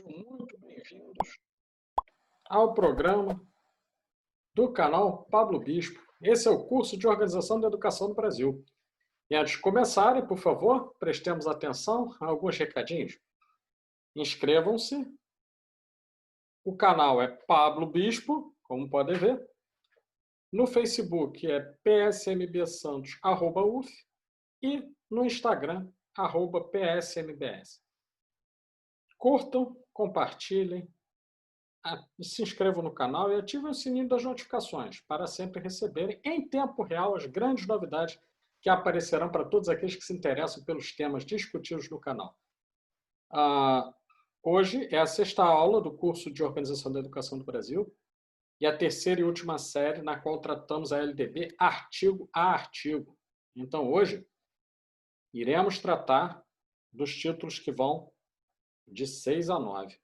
Sejam muito bem-vindos ao programa do canal Pablo Bispo. Esse é o curso de Organização da Educação do Brasil. E antes de começarem, por favor, prestemos atenção a alguns recadinhos. Inscrevam-se. O canal é Pablo Bispo, como podem ver. No Facebook é psmbsantos@uf e no Instagram, @psmbs. Curtam, compartilhem, se inscrevam no canal e ativem o sininho das notificações para sempre receberem em tempo real as grandes novidades que aparecerão para todos aqueles que se interessam pelos temas discutidos no canal. Hoje é a 6ª aula do curso de Organização da Educação do Brasil e a 3ª e última série na qual tratamos a LDB artigo a artigo. Então, hoje, iremos tratar dos títulos que vão de 6 a 9,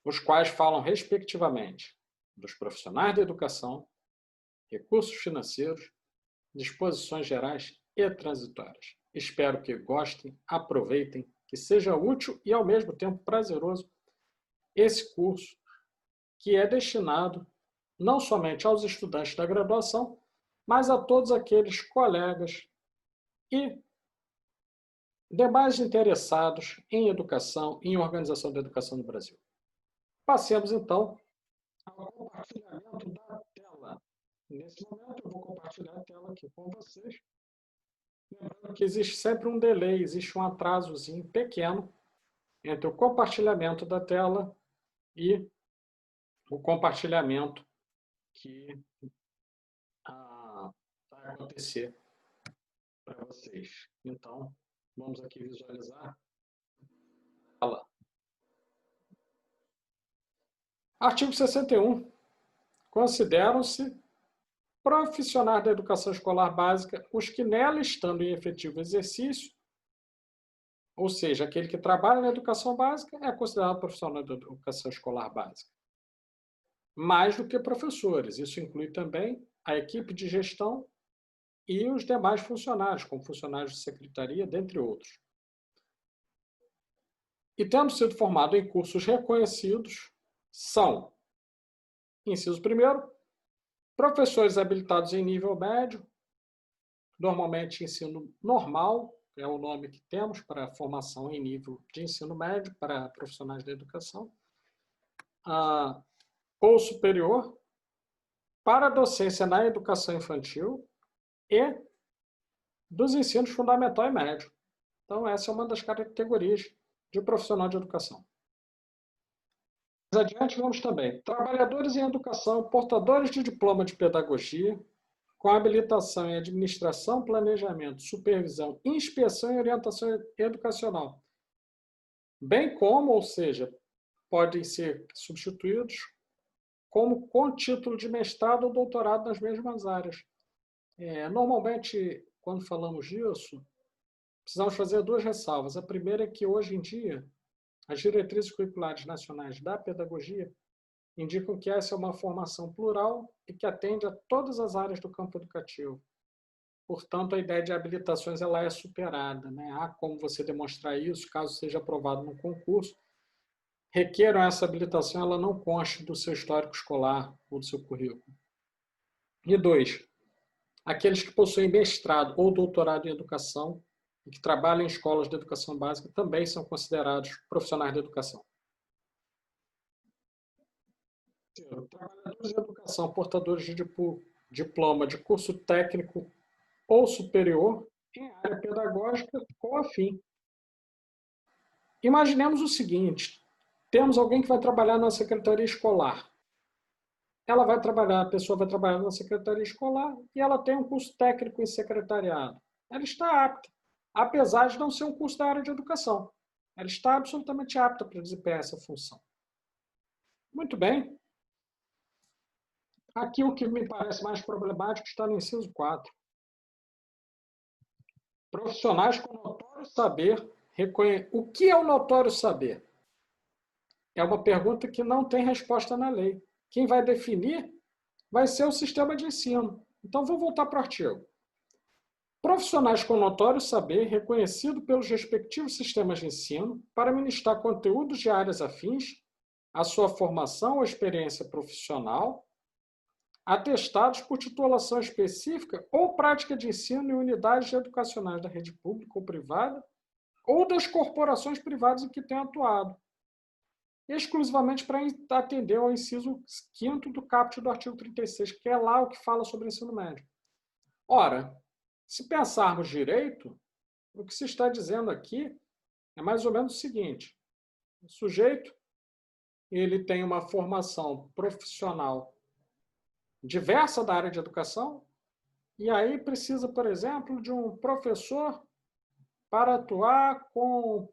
os quais falam, respectivamente, dos profissionais da educação, recursos financeiros, disposições gerais e transitórias. Espero que gostem, aproveitem, que seja útil e, ao mesmo tempo, prazeroso esse curso, que é destinado não somente aos estudantes da graduação, mas a todos aqueles colegas e demais interessados em educação e em organização da educação no Brasil. Passemos, então, ao compartilhamento da tela. Nesse momento, eu vou compartilhar a tela aqui com vocês. Lembrando que existe sempre um delay, existe um atrasozinho pequeno entre o compartilhamento da tela e o compartilhamento que vai acontecer para vocês. Então, vamos aqui visualizar a tela. Artigo 61. Consideram-se profissionais da educação escolar básica os que nela estando em efetivo exercício, ou seja, aquele que trabalha na educação básica é considerado profissional da educação escolar básica. Mais do que professores. Isso inclui também a equipe de gestão e os demais funcionários, como funcionários de secretaria, dentre outros. E tendo sido formado em cursos reconhecidos, são, inciso 1º, professores habilitados em nível médio, normalmente ensino normal, é o nome que temos para a formação em nível de ensino médio para profissionais da educação, ou superior, para a docência na educação infantil e dos ensinos fundamental e médio. Então, essa é uma das categorias de profissional de educação. Mais adiante, vamos também. Trabalhadores em educação, portadores de diploma de pedagogia, com habilitação em administração, planejamento, supervisão, inspeção e orientação educacional. Bem como, ou seja, podem ser substituídos como com título de mestrado ou doutorado nas mesmas áreas. Normalmente, quando falamos disso, precisamos fazer 2 ressalvas. A primeira é que, hoje em dia, as diretrizes curriculares nacionais da pedagogia indicam que essa é uma formação plural e que atende a todas as áreas do campo educativo. Portanto, a ideia de habilitações ela é superada, né? Há como você demonstrar isso, caso seja aprovado no concurso. Requeram essa habilitação, ela não conste do seu histórico escolar ou do seu currículo. E 2, aqueles que possuem mestrado ou doutorado em educação e que trabalham em escolas de educação básica também são considerados profissionais da educação. Trabalhadores de educação, portadores de diploma de curso técnico ou superior em área pedagógica ou afim. Imaginemos o seguinte, temos alguém que vai trabalhar na secretaria escolar. A pessoa vai trabalhar na secretaria escolar e ela tem um curso técnico em secretariado. Ela está apta, apesar de não ser um curso da área de educação. Ela está absolutamente apta para desempenhar essa função. Muito bem. Aqui o que me parece mais problemático está no inciso 4. Profissionais com notório saber. O que é o notório saber? É uma pergunta que não tem resposta na lei. Quem vai definir vai ser o sistema de ensino. Então, vou voltar para o artigo. Profissionais com notório saber reconhecido pelos respectivos sistemas de ensino para ministrar conteúdos de áreas afins à sua formação ou experiência profissional, atestados por titulação específica ou prática de ensino em unidades educacionais da rede pública ou privada ou das corporações privadas em que tenham atuado, exclusivamente para atender ao inciso 5º do caput do artigo 36, que é lá o que fala sobre o ensino médio. Ora, se pensarmos direito, o que se está dizendo aqui é mais ou menos o seguinte: o sujeito ele tem uma formação profissional diversa da área de educação e aí precisa, por exemplo, de um professor para atuar com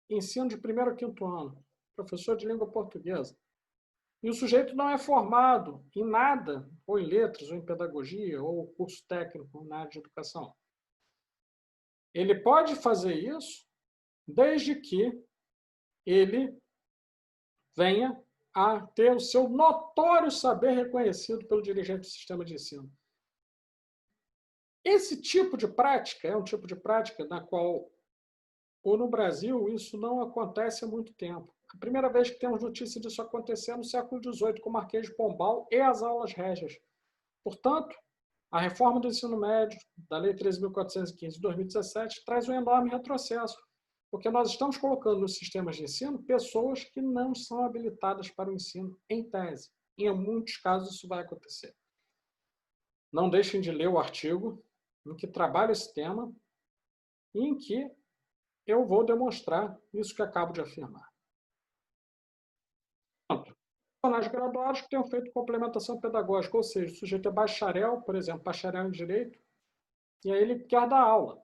ensino de 1º a 5º ano, professor de língua portuguesa. E o sujeito não é formado em nada, ou em letras, ou em pedagogia, ou curso técnico na área de educação. Ele pode fazer isso desde que ele venha a ter o seu notório saber reconhecido pelo dirigente do sistema de ensino. Esse tipo de prática é um tipo de prática na qual, ou no Brasil, isso não acontece há muito tempo. A primeira vez que temos notícia disso acontecer é no século XVIII, com o Marquês de Pombal e as aulas régias. Portanto, a reforma do ensino médio, da Lei 13.415 de 2017, traz um enorme retrocesso, porque nós estamos colocando nos sistemas de ensino pessoas que não são habilitadas para o ensino, em tese. Em muitos casos isso vai acontecer. Não deixem de ler o artigo em que trabalho esse tema e em que eu vou demonstrar isso que acabo de afirmar. Profissionais graduados que tenham feito complementação pedagógica, ou seja, o sujeito é bacharel, por exemplo, bacharel em Direito, e aí ele quer dar aula.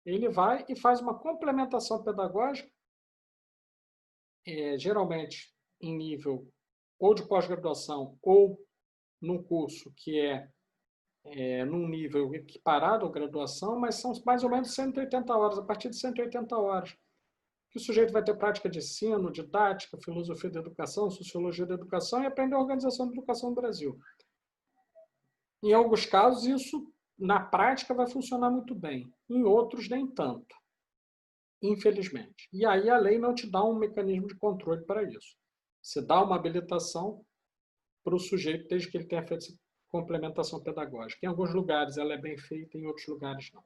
Ele vai e faz uma complementação pedagógica, geralmente em nível ou de pós-graduação ou num curso que num nível equiparado à graduação, mas são mais ou menos 180 horas, a partir de 180 horas. Que o sujeito vai ter prática de ensino, didática, filosofia da educação, sociologia da educação e aprender a organização da educação no Brasil. Em alguns casos, isso, na prática, vai funcionar muito bem. Em outros, nem tanto. Infelizmente. E aí a lei não te dá um mecanismo de controle para isso. Você dá uma habilitação para o sujeito desde que ele tenha feito essa complementação pedagógica. Em alguns lugares ela é bem feita, em outros lugares não.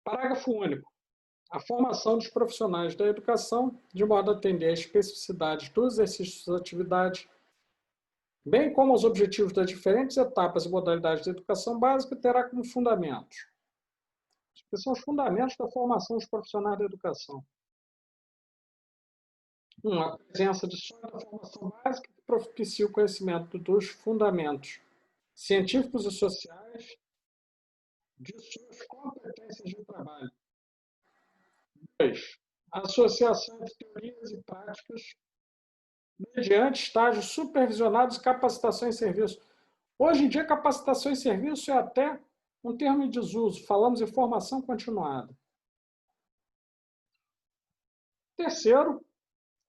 Parágrafo único. A formação dos profissionais da educação, de modo a atender às especificidades dos exercícios das atividades, bem como aos objetivos das diferentes etapas e modalidades da educação básica, terá como fundamentos. Esses são os fundamentos da formação dos profissionais da educação. 1. A presença de sólida formação básica que propicia o conhecimento dos fundamentos científicos e sociais de suas competências de trabalho. 2. Associação de teorias e práticas mediante estágios supervisionados e capacitação em serviço. Hoje em dia, capacitação em serviço é até um termo em desuso. Falamos em formação continuada. 3º,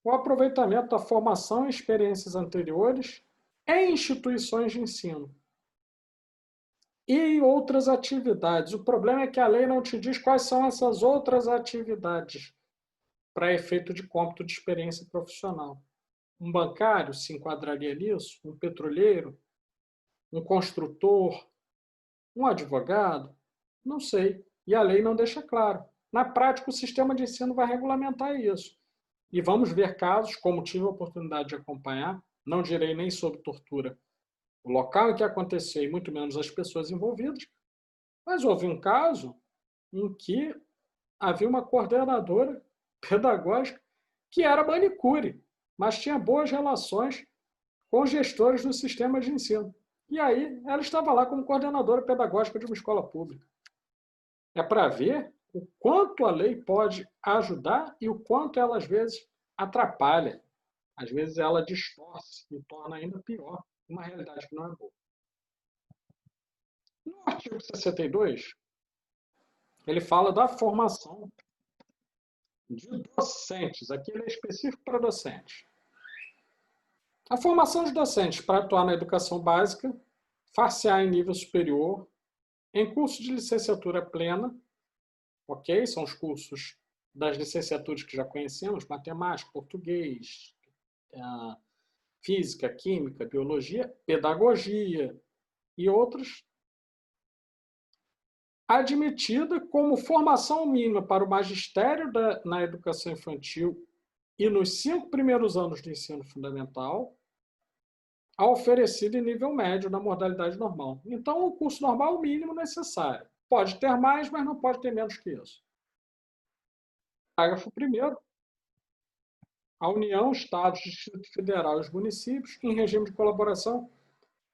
o aproveitamento da formação e experiências anteriores em instituições de ensino e outras atividades. O problema é que a lei não te diz quais são essas outras atividades para efeito de cômputo de experiência profissional. Um bancário se enquadraria nisso? Um petroleiro? Um construtor? Um advogado? Não sei. E a lei não deixa claro. Na prática, o sistema de ensino vai regulamentar isso. E vamos ver casos, como tive a oportunidade de acompanhar, não direi nem sobre tortura, o local em que aconteceu e muito menos as pessoas envolvidas, mas houve um caso em que havia uma coordenadora pedagógica que era manicure, mas tinha boas relações com gestores do sistema de ensino. E aí ela estava lá como coordenadora pedagógica de uma escola pública. É para ver o quanto a lei pode ajudar e o quanto ela, às vezes, atrapalha. Às vezes ela distorce e torna ainda pior uma realidade que não é boa. No artigo 62, ele fala da formação de docentes. Aqui ele é específico para docentes. A formação de docentes para atuar na educação básica, far-se-á em nível superior, Em curso de licenciatura plena, ok? São os cursos das licenciaturas que já conhecemos, matemática, português, física, química, biologia, pedagogia e outros, admitida como formação mínima para o magistério na educação infantil e nos 5 primeiros anos do ensino fundamental, a oferecida em nível médio na modalidade normal. Então, o curso normal é o mínimo necessário. Pode ter mais, mas não pode ter menos que isso. Parágrafo 1º. A União, Estados, Distrito Federal e os municípios, em regime de colaboração,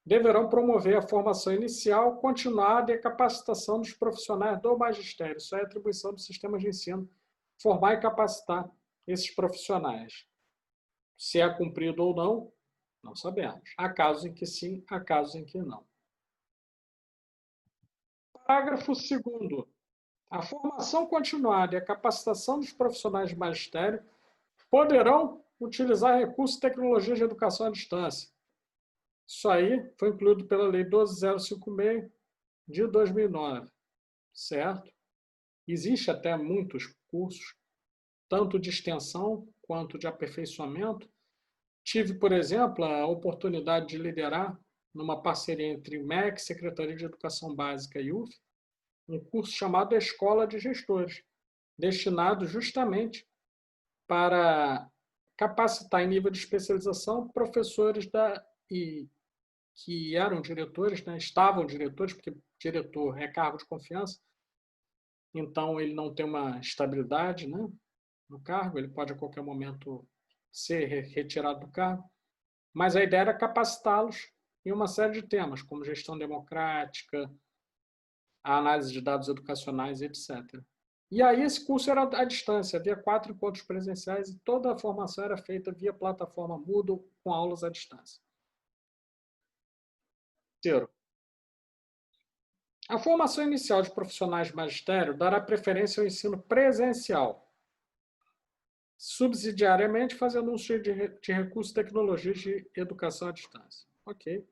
deverão promover a formação inicial, continuada e a capacitação dos profissionais do magistério. Isso é atribuição dos sistemas de ensino, formar e capacitar esses profissionais. Se é cumprido ou não, não sabemos. Há casos em que sim, há casos em que não. Parágrafo 2º. A formação continuada e a capacitação dos profissionais de magistério poderão utilizar recursos e tecnologias de educação à distância. Isso aí foi incluído pela Lei 12.056 de 2009, certo? Existe até muitos cursos, tanto de extensão quanto de aperfeiçoamento. Tive, por exemplo, a oportunidade de liderar, numa parceria entre MEC, Secretaria de Educação Básica e UF, um curso chamado Escola de Gestores, destinado justamente para capacitar em nível de especialização professores que eram diretores, né, estavam diretores, porque diretor é cargo de confiança, então ele não tem uma estabilidade, né, no cargo, ele pode a qualquer momento ser retirado do cargo, mas a ideia era capacitá-los em uma série de temas, como gestão democrática, a análise de dados educacionais, etc. E aí esse curso era à distância, havia 4 encontros presenciais e toda a formação era feita via plataforma Moodle com aulas à distância. Terceiro, a formação inicial de profissionais de magistério dará preferência ao ensino presencial, subsidiariamente fazendo uso de recursos e tecnologias de educação à distância. Ok.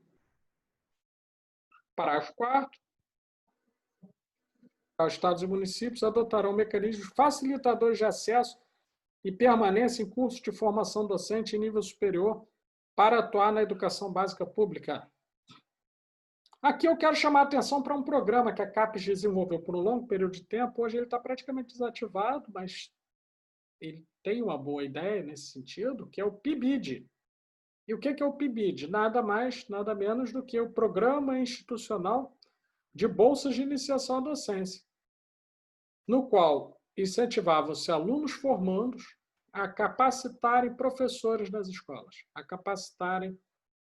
Parágrafo 4º. Os estados e municípios adotarão mecanismos facilitadores de acesso e permanência em cursos de formação docente em nível superior para atuar na educação básica pública. Aqui eu quero chamar a atenção para um programa que a CAPES desenvolveu por um longo período de tempo. Hoje ele está praticamente desativado, mas ele tem uma boa ideia nesse sentido, que é o PIBID. E o que é o PIBID? Nada mais, nada menos do que o Programa Institucional de Bolsas de Iniciação à Docência, no qual incentivavam-se alunos formandos a capacitarem professores das escolas, a capacitarem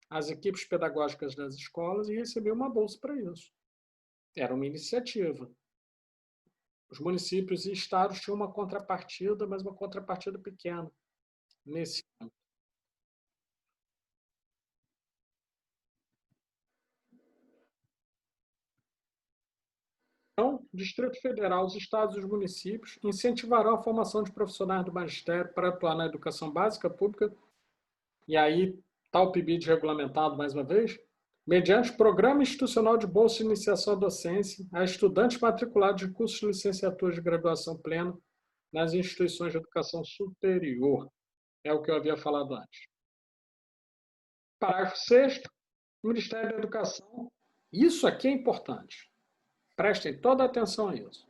as equipes pedagógicas das escolas e receber uma bolsa para isso. Era uma iniciativa. Os municípios e estados tinham uma contrapartida, mas uma contrapartida pequena nesse ano. Então, o Distrito Federal, os estados e os municípios incentivarão a formação de profissionais do magistério para atuar na educação básica pública, e aí está o PIBID regulamentado mais uma vez, mediante Programa Institucional de Bolsa de Iniciação à Docência a estudantes matriculados de cursos de licenciatura de graduação plena nas instituições de educação superior. É o que eu havia falado antes. Parágrafo 6º. O Ministério da Educação. Isso aqui é importante. Prestem toda a atenção a isso.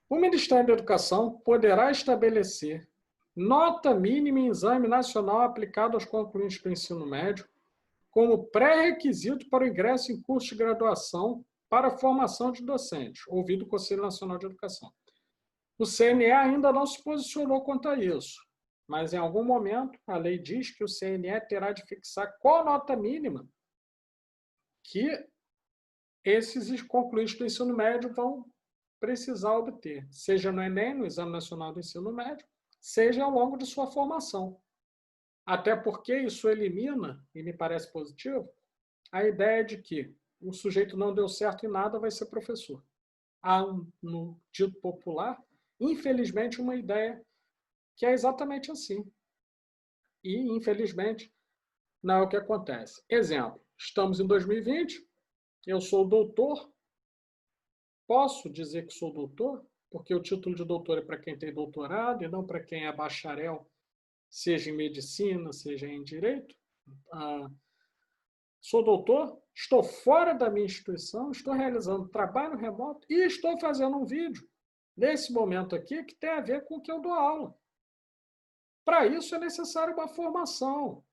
O Ministério da Educação poderá estabelecer nota mínima em exame nacional aplicado aos concluintes do ensino médio como pré-requisito para o ingresso em curso de graduação para a formação de docentes, ouvido o Conselho Nacional de Educação. O CNE ainda não se posicionou quanto a isso, mas em algum momento a lei diz que o CNE terá de fixar qual nota mínima que esses concluintes do ensino médio vão precisar obter, seja no Enem, no Exame Nacional do Ensino Médio, seja ao longo de sua formação. Até porque isso elimina, e me parece positivo, a ideia de que o sujeito não deu certo em nada, vai ser professor. Há, no dito popular, infelizmente, uma ideia que é exatamente assim. E, infelizmente, não é o que acontece. Exemplo, estamos em 2020, eu sou doutor, posso dizer que sou doutor, porque o título de doutor é para quem tem doutorado e não para quem é bacharel, seja em medicina, seja em direito. Sou doutor, estou fora da minha instituição, estou realizando trabalho remoto e estou fazendo um vídeo nesse momento aqui que tem a ver com o que eu dou aula. Para isso é necessário uma formação,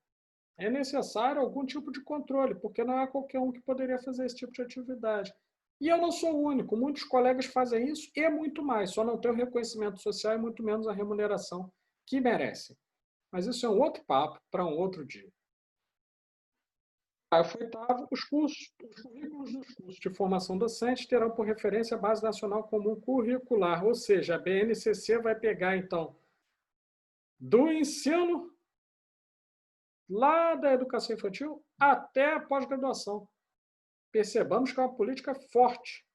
é necessário algum tipo de controle, porque não é qualquer um que poderia fazer esse tipo de atividade. E eu não sou o único, muitos colegas fazem isso e muito mais, só não tem o reconhecimento social e muito menos a remuneração que merecem. Mas isso é um outro papo para um outro dia. Parágrafo 8º, os currículos dos cursos de formação docente terão por referência a Base Nacional Comum Curricular, ou seja, a BNCC vai pegar, então, do ensino lá da educação infantil até a pós-graduação. Percebamos que é uma política forte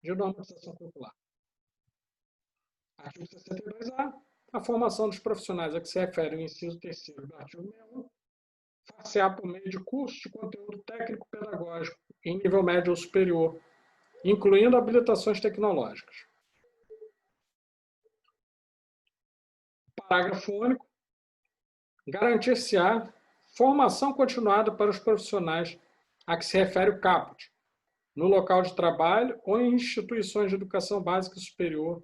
de normatização curricular. Artigo 62A. A formação dos profissionais a que se refere o inciso 3º do artigo 61 far-se-á por meio de cursos de conteúdo técnico-pedagógico em nível médio ou superior, incluindo habilitações tecnológicas. Parágrafo único. Garantir-se-á formação continuada para os profissionais a que se refere o caput, no local de trabalho ou em instituições de educação básica e superior,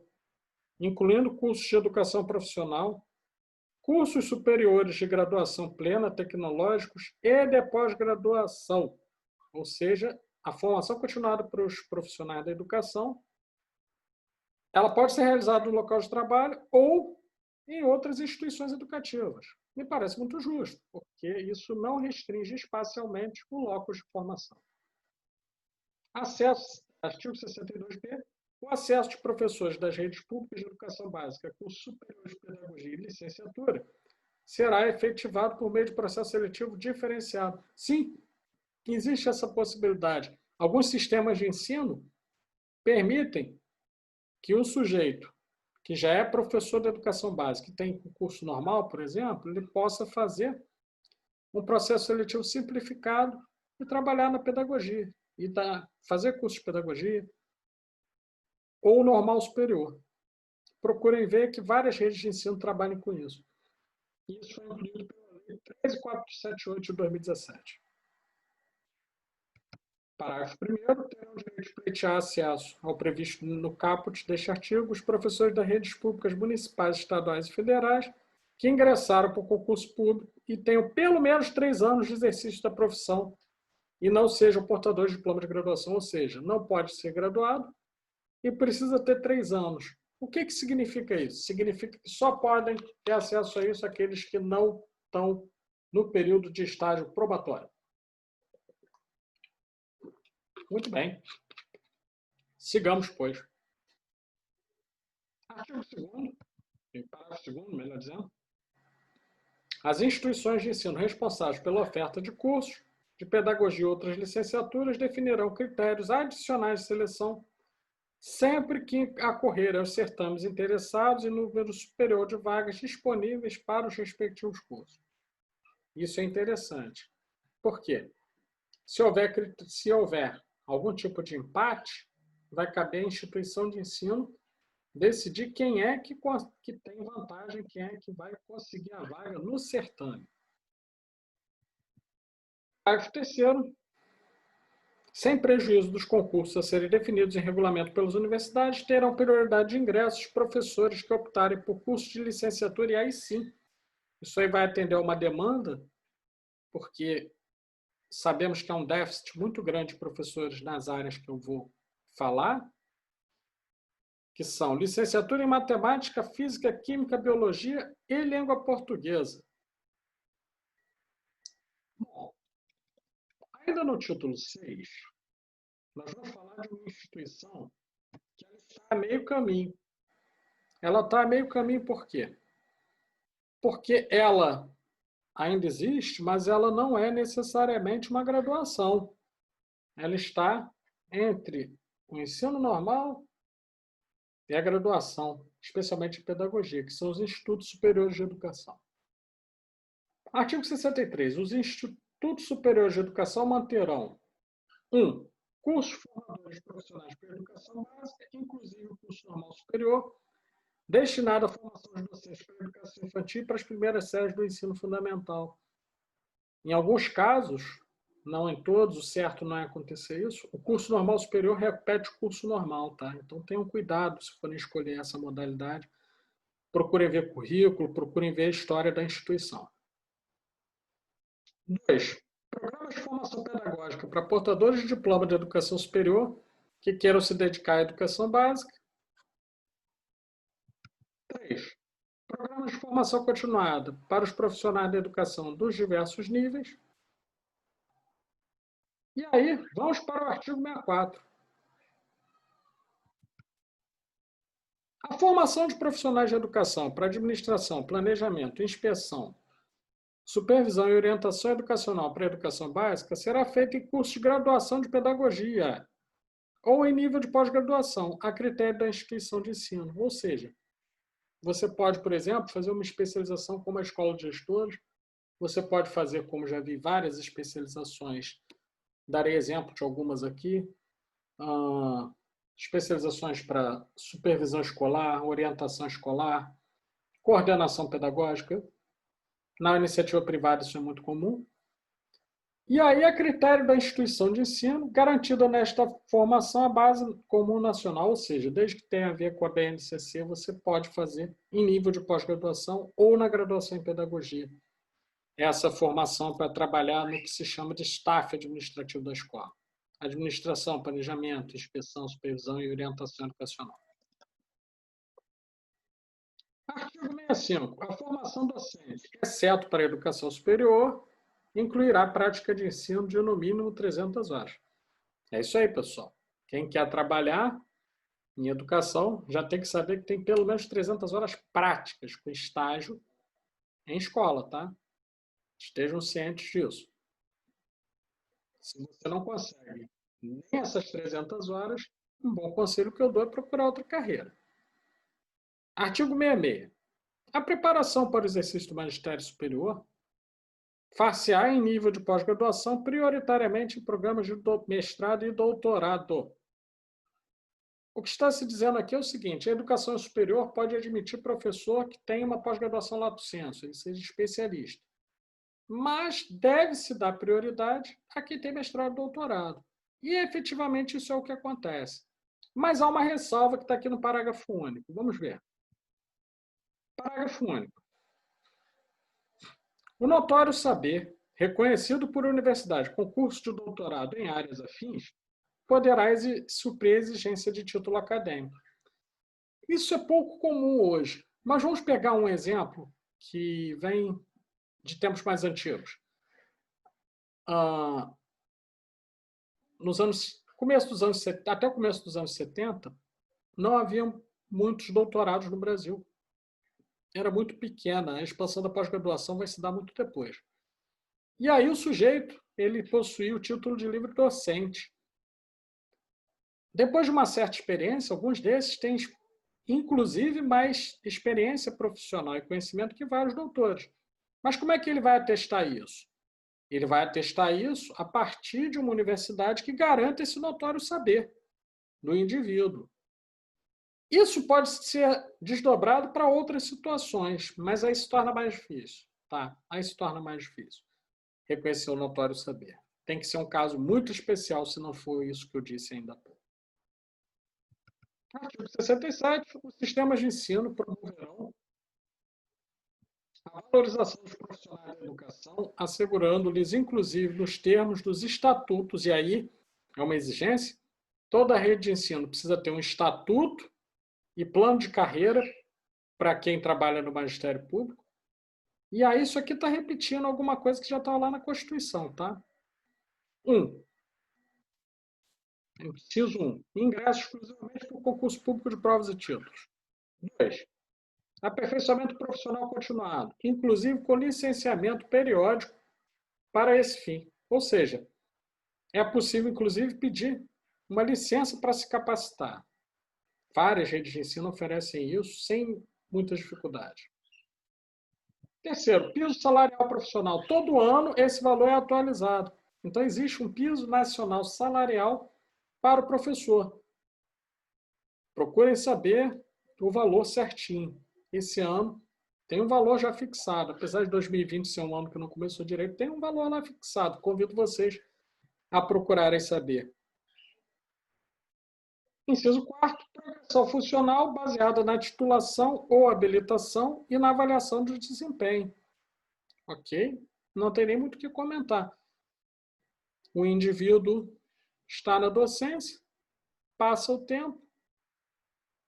incluindo cursos de educação profissional, cursos superiores de graduação plena tecnológicos e de pós-graduação, ou seja, a formação continuada para os profissionais da educação, ela pode ser realizada no local de trabalho ou em outras instituições educativas. Me parece muito justo, porque isso não restringe espacialmente o locus de formação. Acesso, artigo 62b, o acesso de professores das redes públicas de educação básica, cursos superiores de pedagogia e licenciatura, será efetivado por meio de processo seletivo diferenciado. Sim, existe essa possibilidade. Alguns sistemas de ensino permitem que o sujeito que já é professor de educação básica, que tem curso normal, por exemplo, ele possa fazer um processo seletivo simplificado e trabalhar na pedagogia, e fazer curso de pedagogia ou normal superior. Procurem ver que várias redes de ensino trabalham com isso. Isso foi incluído pela Lei 13.478 de 2017. Parágrafo 1º. Terão direito de pleitear acesso ao previsto no caput deste artigo os professores das redes públicas municipais, estaduais e federais que ingressaram por concurso público e tenham pelo menos 3 anos de exercício da profissão e não sejam portadores de diploma de graduação, ou seja, não pode ser graduado e precisa ter 3 anos. O que significa isso? Significa que só podem ter acesso a isso aqueles que não estão no período de estágio probatório. Muito bem. Sigamos, pois. Artigo 2º, parágrafo 2º, melhor dizendo. As instituições de ensino responsáveis pela oferta de cursos de pedagogia e outras licenciaturas definirão critérios adicionais de seleção sempre que acorrer aos certames interessados e número superior de vagas disponíveis para os respectivos cursos. Isso é interessante. Por quê? Se houver algum tipo de empate, vai caber à instituição de ensino decidir quem é que tem vantagem, quem é que vai conseguir a vaga no certame. Parágrafo 3º. Sem prejuízo dos concursos a serem definidos em regulamento pelas universidades, terão prioridade de ingresso os professores que optarem por cursos de licenciatura, e aí sim, isso aí vai atender a uma demanda, porque sabemos que há um déficit muito grande de professores nas áreas que eu vou falar, que são licenciatura em matemática, física, química, biologia e língua portuguesa. Bom, ainda no título 6, nós vamos falar de uma instituição que ela está a meio caminho. Ela está a meio caminho por quê? Porque ela ainda existe, mas ela não é necessariamente uma graduação. Ela está entre o ensino normal e a graduação, especialmente em pedagogia, que são os institutos superiores de educação. Artigo 63. Os institutos superiores de educação manterão 1. cursos formadores profissionais para a educação básica, inclusive o curso normal superior, destinado à formação de docentes para a educação infantil e para as primeiras séries do ensino fundamental. Em alguns casos, não em todos, o certo não é acontecer isso, o curso normal superior repete o curso normal, tá? Então tenham cuidado se forem escolher essa modalidade. Procurem ver currículo, procurem ver a história da instituição. 2. Programas de formação pedagógica para portadores de diploma de educação superior que queiram se dedicar à educação básica. 3. Programas de formação continuada para os profissionais da educação dos diversos níveis. E aí, vamos para o artigo 64. A formação de profissionais de educação para administração, planejamento, inspeção, supervisão e orientação educacional para a educação básica será feita em curso de graduação de pedagogia ou em nível de pós-graduação, a critério da instituição de ensino. Ou seja, você pode, por exemplo, fazer uma especialização como a escola de gestores, você pode fazer, como já vi, várias especializações, darei exemplo de algumas aqui, especializações para supervisão escolar, orientação escolar, coordenação pedagógica. Na iniciativa privada isso é muito comum. E aí, a critério da instituição de ensino, garantida nesta formação a base comum nacional, ou seja, desde que tenha a ver com a BNCC, você pode fazer em nível de pós-graduação ou na graduação em pedagogia. Essa formação para trabalhar no que se chama de staff administrativo da escola. Administração, planejamento, inspeção, supervisão e orientação educacional. Artigo 65. A formação docente, exceto para a educação superior, incluirá a prática de ensino de no mínimo 300 horas. É isso aí, pessoal. Quem quer trabalhar em educação já tem que saber que tem pelo menos 300 horas práticas com estágio em escola, tá? Estejam cientes disso. Se você não consegue nem essas 300 horas, um bom conselho que eu dou é procurar outra carreira. Artigo 66. A preparação para o exercício do magistério superior far-se-á em nível de pós-graduação, prioritariamente em programas de mestrado e doutorado. O que está se dizendo aqui é o seguinte: a educação superior pode admitir professor que tenha uma pós-graduação lato sensu, ele seja especialista. Mas deve-se dar prioridade a quem tem mestrado e doutorado. E, efetivamente, isso é o que acontece. Mas há uma ressalva que está aqui no parágrafo único. Vamos ver. Parágrafo único. O notório saber, reconhecido por universidade com curso de doutorado em áreas afins, poderá suprir a exigência de título acadêmico. Isso é pouco comum hoje, mas vamos pegar um exemplo que vem de tempos mais antigos. Até o começo dos anos 70, não havia muitos doutorados no Brasil. Era muito pequena, a expansão da pós-graduação vai se dar muito depois. E aí o sujeito, ele possuía o título de livre docente. Depois de uma certa experiência, alguns desses têm, inclusive, mais experiência profissional e conhecimento que vários doutores. Mas como é que ele vai atestar isso? Ele vai atestar isso a partir de uma universidade que garanta esse notório saber do indivíduo. Isso pode ser desdobrado para outras situações, mas aí se torna mais difícil. Tá? Aí se torna mais difícil reconhecer o notório saber. Tem que ser um caso muito especial, se não for isso que eu disse ainda há pouco. Artigo 67. Os sistemas de ensino promoverão a valorização dos profissionais da educação, assegurando-lhes, inclusive, nos termos dos estatutos, e aí é uma exigência, toda a rede de ensino precisa ter um estatuto e plano de carreira para quem trabalha no magistério público. E aí isso aqui está repetindo alguma coisa que já está lá na Constituição, tá? 1. Inciso 1. Ingresso exclusivamente por concurso público de provas e títulos. 2. Aperfeiçoamento profissional continuado, inclusive com licenciamento periódico para esse fim. Ou seja, é possível, inclusive, pedir uma licença para se capacitar. Várias redes de ensino oferecem isso sem muitas dificuldades. Terceiro, piso salarial profissional. Todo ano esse valor é atualizado. Então, existe um piso nacional salarial para o professor. Procurem saber o valor certinho. Esse ano tem um valor já fixado. Apesar de 2020 ser um ano que não começou direito, tem um valor lá fixado. Convido vocês a procurarem saber. Inciso 4, progressão funcional baseada na titulação ou habilitação e na avaliação do desempenho. Ok? Não tem nem muito o que comentar. O indivíduo está na docência, passa o tempo,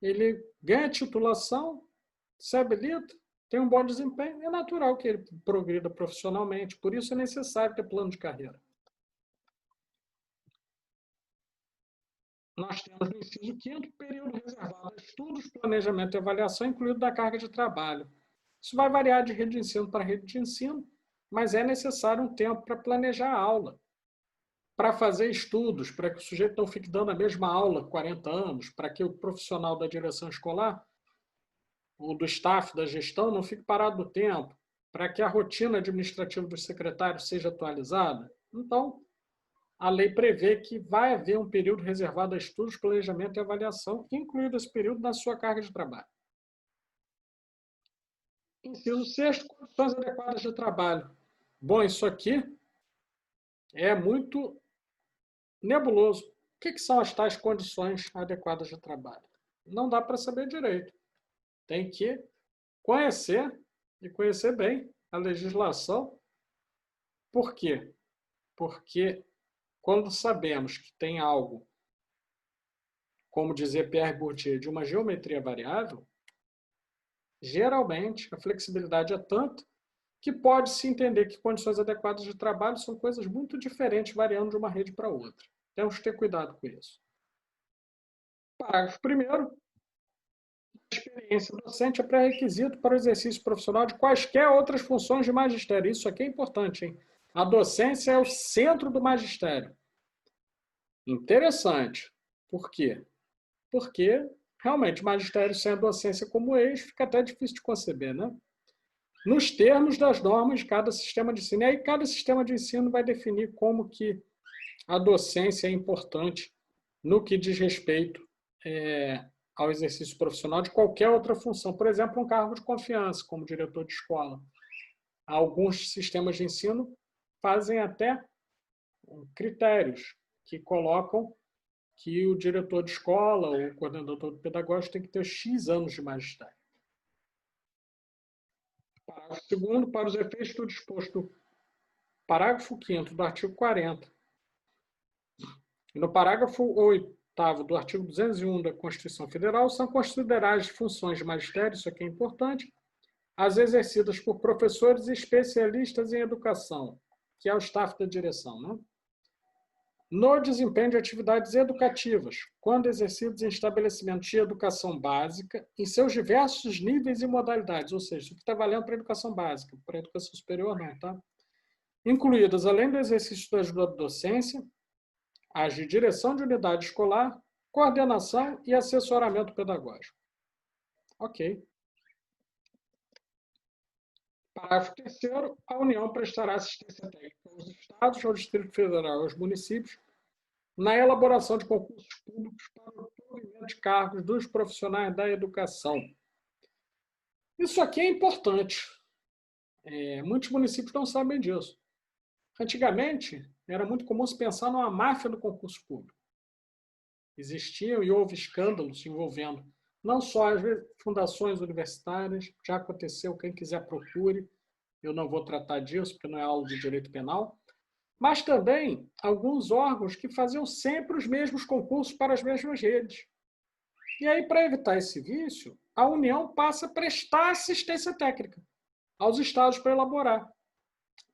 ele ganha titulação, se habilita, tem um bom desempenho, é natural que ele progrida profissionalmente, por isso é necessário ter plano de carreira. Nós temos no inciso 5º, período reservado a estudos, planejamento e avaliação, incluído da carga de trabalho. Isso vai variar de rede de ensino para rede de ensino, mas é necessário um tempo para planejar a aula, para fazer estudos, para que o sujeito não fique dando a mesma aula 40 anos, para que o profissional da direção escolar, ou do staff, da gestão, não fique parado no tempo, para que a rotina administrativa dos secretários seja atualizada. Então, a lei prevê que vai haver um período reservado a estudos, planejamento e avaliação, incluído esse período na sua carga de trabalho. Inciso 6º, condições adequadas de trabalho. Bom, isso aqui é muito nebuloso. O que são as tais condições adequadas de trabalho? Não dá para saber direito. Tem que conhecer, e conhecer bem, a legislação. Por quê? Porque quando sabemos que tem algo, como dizia Pierre Bourdieu, de uma geometria variável, geralmente a flexibilidade é tanto que pode-se entender que condições adequadas de trabalho são coisas muito diferentes, variando de uma rede para outra. Temos que ter cuidado com isso. Parágrafo 1º. A experiência docente é pré-requisito para o exercício profissional de quaisquer outras funções de magistério. Isso aqui é importante, hein? A docência é o centro do magistério. Interessante. Por quê? Porque, realmente, o magistério sem a docência como eixo fica até difícil de conceber, né? Nos termos das normas de cada sistema de ensino. E aí cada sistema de ensino vai definir como que a docência é importante no que diz respeito ao exercício profissional de qualquer outra função. Por exemplo, um cargo de confiança, como diretor de escola. Alguns sistemas de ensino fazem até critérios que colocam que o diretor de escola ou o coordenador pedagógico tem que ter X anos de magistério. Parágrafo 2º, para os efeitos do disposto parágrafo 5º do artigo 40. E no parágrafo 8º do artigo 201 da Constituição Federal, são consideradas funções de magistério, isso aqui é importante, as exercidas por professores e especialistas em educação, que é o staff da direção, né? No desempenho de atividades educativas, quando exercidos em estabelecimentos de educação básica, em seus diversos níveis e modalidades, ou seja, isso aqui está valendo para a educação básica, para a educação superior não, tá? Incluídas, além do exercício da ajuda da docência, as de direção de unidade escolar, coordenação e assessoramento pedagógico. Ok. Parágrafo 3º, a União prestará assistência técnica aos Estados, ao Distrito Federal e aos municípios na elaboração de concursos públicos para o provimento de cargos dos profissionais da educação. Isso aqui é importante. Muitos municípios não sabem disso. Antigamente, era muito comum se pensar numa máfia do concurso público. Existiam e houve escândalos envolvendo não só as fundações universitárias, já aconteceu, quem quiser procure, eu não vou tratar disso, porque não é aula de direito penal, mas também alguns órgãos que faziam sempre os mesmos concursos para as mesmas redes. E aí, para evitar esse vício, a União passa a prestar assistência técnica aos estados para elaborar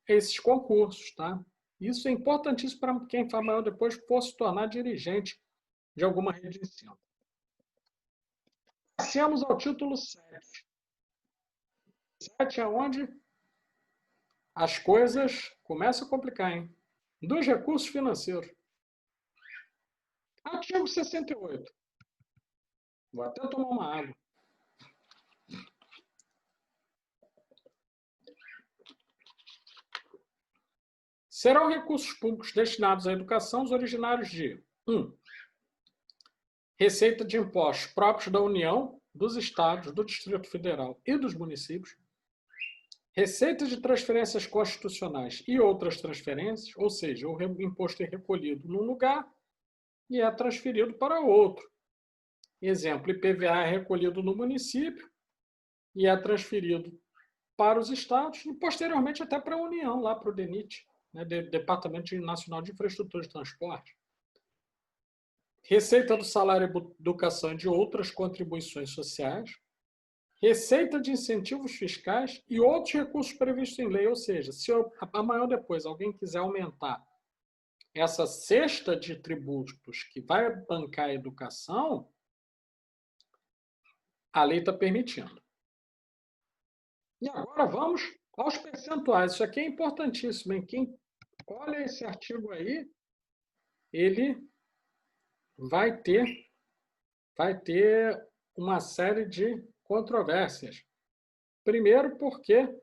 esses concursos, tá? Isso é importantíssimo para quem amanhã depois for se tornar dirigente de alguma rede de ensino. Passemos ao título 7. 7 é onde as coisas começam a complicar, hein? Dos recursos financeiros. Artigo 68. Vou até tomar uma água. Serão recursos públicos destinados à educação os originários de 1. receita de impostos próprios da União, dos estados, do Distrito Federal e dos municípios, receita de transferências constitucionais e outras transferências, ou seja, o imposto é recolhido num lugar e é transferido para outro. Exemplo, IPVA é recolhido no município e é transferido para os estados e, posteriormente, até para a União, lá para o DENIT, né, Departamento Nacional de Infraestrutura de Transporte. Receita do salário e educação e de outras contribuições sociais, receita de incentivos fiscais e outros recursos previstos em lei. Ou seja, se amanhã ou depois alguém quiser aumentar essa cesta de tributos que vai bancar a educação, a lei está permitindo. E agora vamos aos percentuais. Isso aqui é importantíssimo, hein? Quem olha esse artigo aí, ele vai ter uma série de controvérsias. Primeiro porque,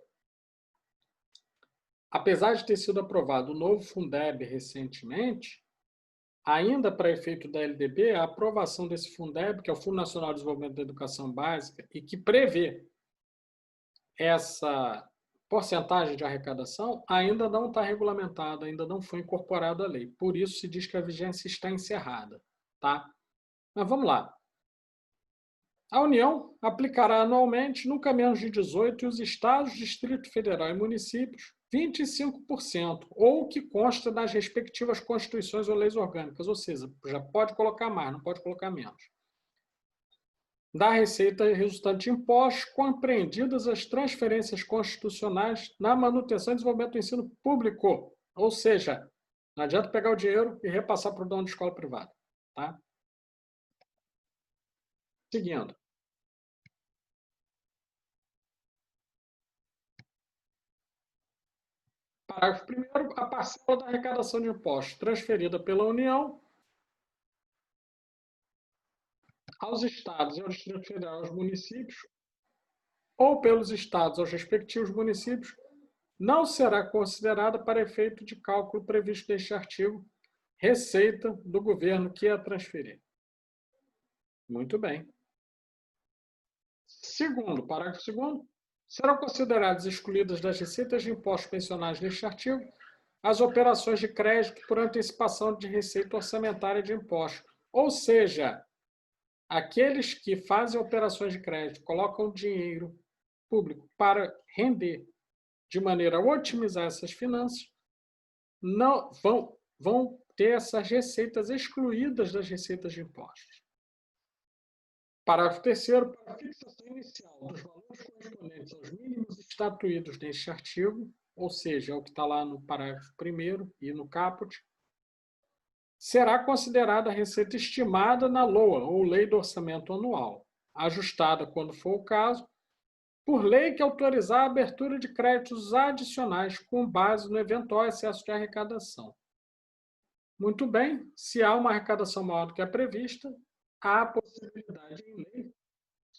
apesar de ter sido aprovado o novo Fundeb recentemente, ainda para efeito da LDB, a aprovação desse Fundeb, que é o Fundo Nacional de Desenvolvimento da Educação Básica, e que prevê essa porcentagem de arrecadação, ainda não está regulamentada, ainda não foi incorporada à lei. Por isso se diz que a vigência está encerrada. Tá? Mas vamos lá. A União aplicará anualmente, nunca menos de 18%, e os estados, Distrito Federal e municípios, 25%, ou o que consta das respectivas constituições ou leis orgânicas, ou seja, já pode colocar mais, não pode colocar menos, da receita resultante de impostos, compreendidas as transferências constitucionais na manutenção e desenvolvimento do ensino público. Ou seja, não adianta pegar o dinheiro e repassar para o dono de escola privada. Tá? Seguindo. Parágrafo 1º, a parcela da arrecadação de impostos transferida pela União aos estados e ao Distrito Federal, aos municípios, ou pelos estados aos respectivos municípios, não será considerada para efeito de cálculo previsto neste artigo receita do governo que a transferir. Muito bem. Segundo, parágrafo 2º, serão consideradas excluídas das receitas de impostos mencionadas neste artigo as operações de crédito por antecipação de receita orçamentária de impostos. Ou seja, aqueles que fazem operações de crédito, colocam dinheiro público para render de maneira a otimizar essas finanças, não vão ter essas receitas excluídas das receitas de impostos. Parágrafo 3º, para a fixação inicial dos valores correspondentes aos mínimos estatuídos neste artigo, ou seja, é o que está lá no parágrafo 1º e no caput, será considerada a receita estimada na LOA, ou Lei do Orçamento Anual, ajustada, quando for o caso, por lei que autorizar a abertura de créditos adicionais com base no eventual excesso de arrecadação. Muito bem, se há uma arrecadação maior do que a prevista, há a possibilidade em lei,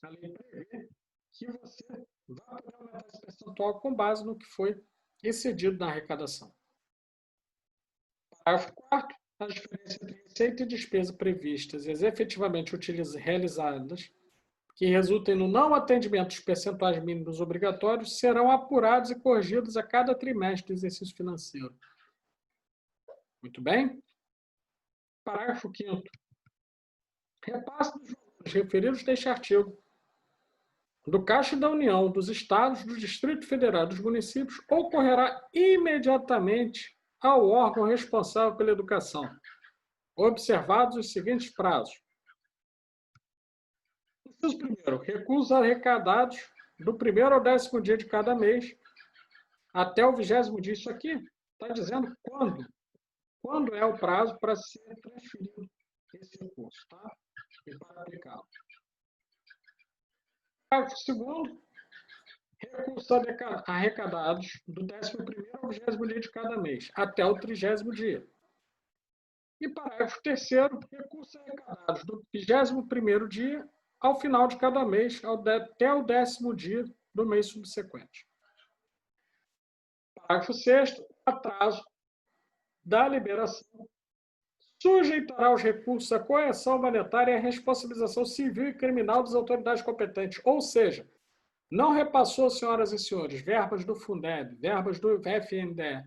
a lei prevê, que você vai poder aumentar esse percentual com base no que foi excedido na arrecadação. Parágrafo 4º, a diferença entre receita e despesa previstas e as efetivamente realizadas, que resultem no não atendimento dos percentuais mínimos obrigatórios, serão apurados e corrigidos a cada trimestre do exercício financeiro. Muito bem? Parágrafo 5º. Repasse dos valores referidos neste artigo do Caixa da União, dos Estados, do Distrito Federal e dos municípios ocorrerá imediatamente ao órgão responsável pela educação, observados os seguintes prazos. Inciso 1º, recursos arrecadados do 1º ao 10º dia de cada mês até o 20º dia. Isso aqui está dizendo quando. Quando é o prazo para ser transferido esse recurso, tá? E para aplicá-lo. Parágrafo 2º, recursos arrecadados do 11º ao 20º dia de cada mês, até o 30º dia. E parágrafo 3º, recursos arrecadados do 21º dia ao final de cada mês, até o 10º dia do mês subsequente. Parágrafo 6º, atraso da liberação sujeitará os recursos à correção monetária e à responsabilização civil e criminal das autoridades competentes. Ou seja, não repassou, senhoras e senhores, verbas do Fundeb, verbas do FNDE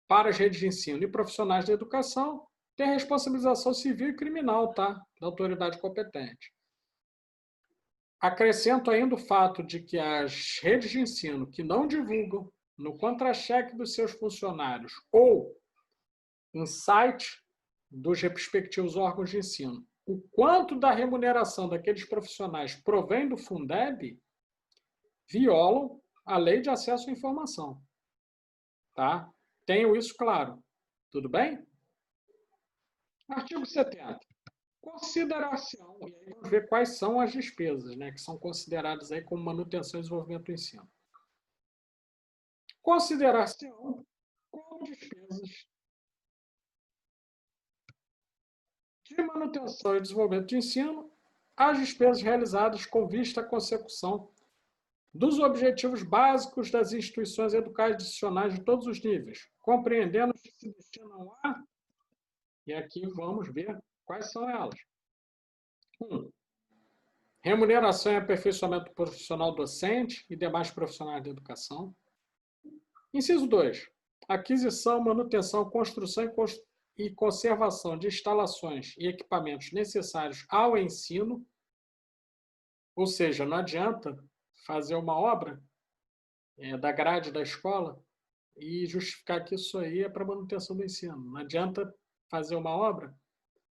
para as redes de ensino e profissionais da educação, tem responsabilização civil e criminal, tá? Da autoridade competente. Acrescento ainda o fato de que as redes de ensino que não divulgam no contra-cheque dos seus funcionários ou em site dos respectivos órgãos de ensino o quanto da remuneração daqueles profissionais provém do Fundeb, violam a lei de acesso à informação. Tá? Tenham isso claro. Tudo bem? Artigo 70. Consideração, e aí vamos ver quais são as despesas, né, que são consideradas aí como manutenção e desenvolvimento do ensino. Consideração como despesas de manutenção e desenvolvimento de ensino as despesas realizadas com vista à consecução dos objetivos básicos das instituições educacionais de todos os níveis, compreendendo que se destinam a, e aqui vamos ver quais são elas. 1. Remuneração e aperfeiçoamento profissional docente e demais profissionais da educação. Inciso 2. Aquisição, manutenção, construção e conservação de instalações e equipamentos necessários ao ensino. Ou seja, não adianta fazer uma obra da grade da escola e justificar que isso aí é para manutenção do ensino. Não adianta fazer uma obra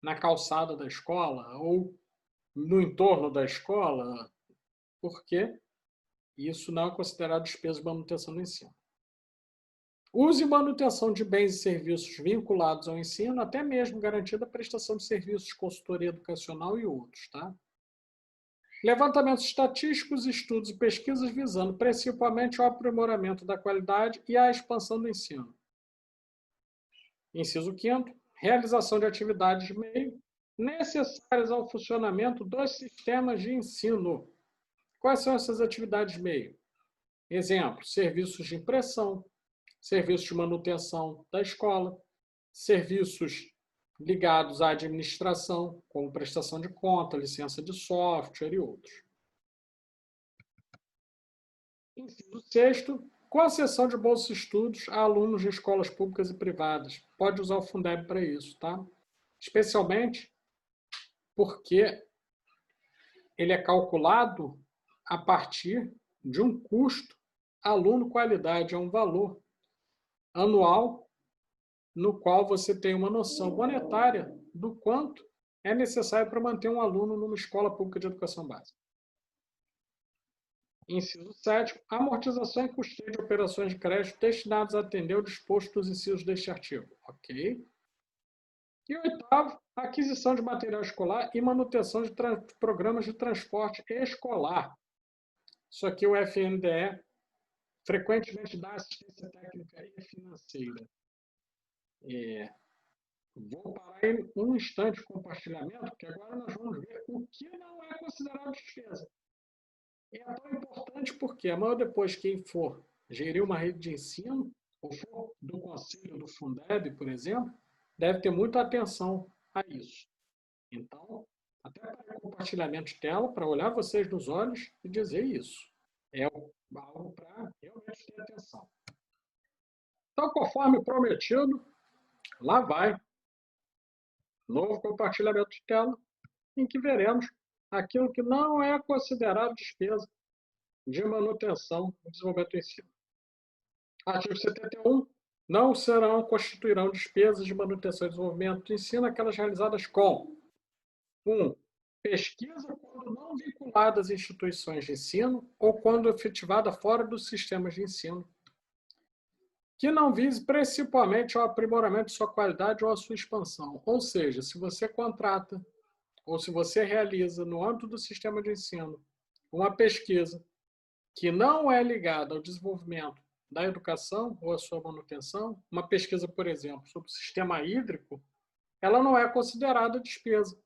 na calçada da escola ou no entorno da escola, porque isso não é considerado despesa de manutenção do ensino. Uso e manutenção de bens e serviços vinculados ao ensino, até mesmo garantida a prestação de serviços, consultoria educacional e outros. Tá? Levantamentos estatísticos, estudos e pesquisas visando principalmente o aprimoramento da qualidade e a expansão do ensino. Inciso 5º, realização de atividades de meio necessárias ao funcionamento dos sistemas de ensino. Quais são essas atividades de meio? Exemplo, serviços de impressão, serviços de manutenção da escola, serviços ligados à administração, como prestação de conta, licença de software e outros. Inciso 6º, concessão de bolsas de estudos a alunos de escolas públicas e privadas. Pode usar o Fundeb para isso, tá? Especialmente porque ele é calculado a partir de um custo aluno-qualidade, é um valor anual no qual você tem uma noção monetária do quanto é necessário para manter um aluno numa escola pública de educação básica. Inciso 7º, amortização e custeio de operações de crédito destinadas a atender o disposto dos incisos deste artigo. Ok. E 8º, aquisição de material escolar e manutenção de programas de transporte escolar. Isso aqui o FNDE frequentemente dá assistência técnica e financeira. Vou parar em um instante de compartilhamento, porque agora nós vamos ver o que não é considerado despesa. É tão importante porque, amanhã ou depois, quem for gerir uma rede de ensino, ou for do conselho do Fundeb, por exemplo, deve ter muita atenção a isso. Então, até para compartilhamento de tela, para olhar vocês nos olhos e dizer isso. É algo para realmente ter atenção. Então, conforme prometido, lá vai novo compartilhamento de tela, em que veremos aquilo que não é considerado despesa de manutenção e desenvolvimento do ensino. Artigo 71. Não constituirão despesas de manutenção e desenvolvimento do ensino aquelas realizadas com 1. Pesquisa quando não vinculada às instituições de ensino ou quando efetivada fora dos sistemas de ensino, que não vise principalmente ao aprimoramento de sua qualidade ou à sua expansão. Ou seja, se você contrata ou se você realiza no âmbito do sistema de ensino uma pesquisa que não é ligada ao desenvolvimento da educação ou à sua manutenção, uma pesquisa, por exemplo, sobre o sistema hídrico, ela não é considerada despesa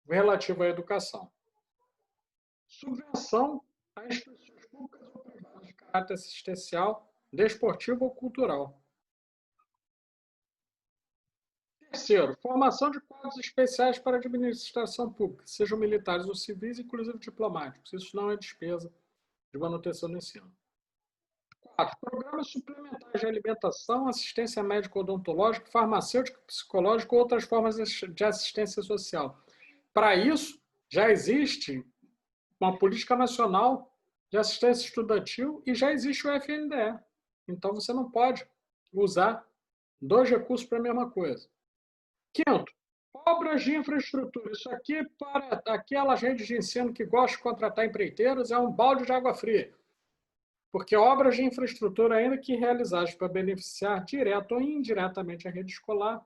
relativa à educação. Subvenção a instituições públicas ou privadas de caráter assistencial, desportivo ou cultural. Terceiro, formação de quadros especiais para a administração pública, sejam militares ou civis, inclusive diplomáticos. Isso não é despesa de manutenção do ensino. 4. Programas suplementares de alimentação, assistência médico-odontológica, farmacêutica, psicológica ou outras formas de assistência social. Para isso, já existe uma política nacional de assistência estudantil e já existe o FNDE. Então, você não pode usar dois recursos para a mesma coisa. Quinto, obras de infraestrutura. Isso aqui, para aquelas redes de ensino que gostam de contratar empreiteiros, é um balde de água fria. Porque obras de infraestrutura, ainda que realizadas para beneficiar direto ou indiretamente a rede escolar,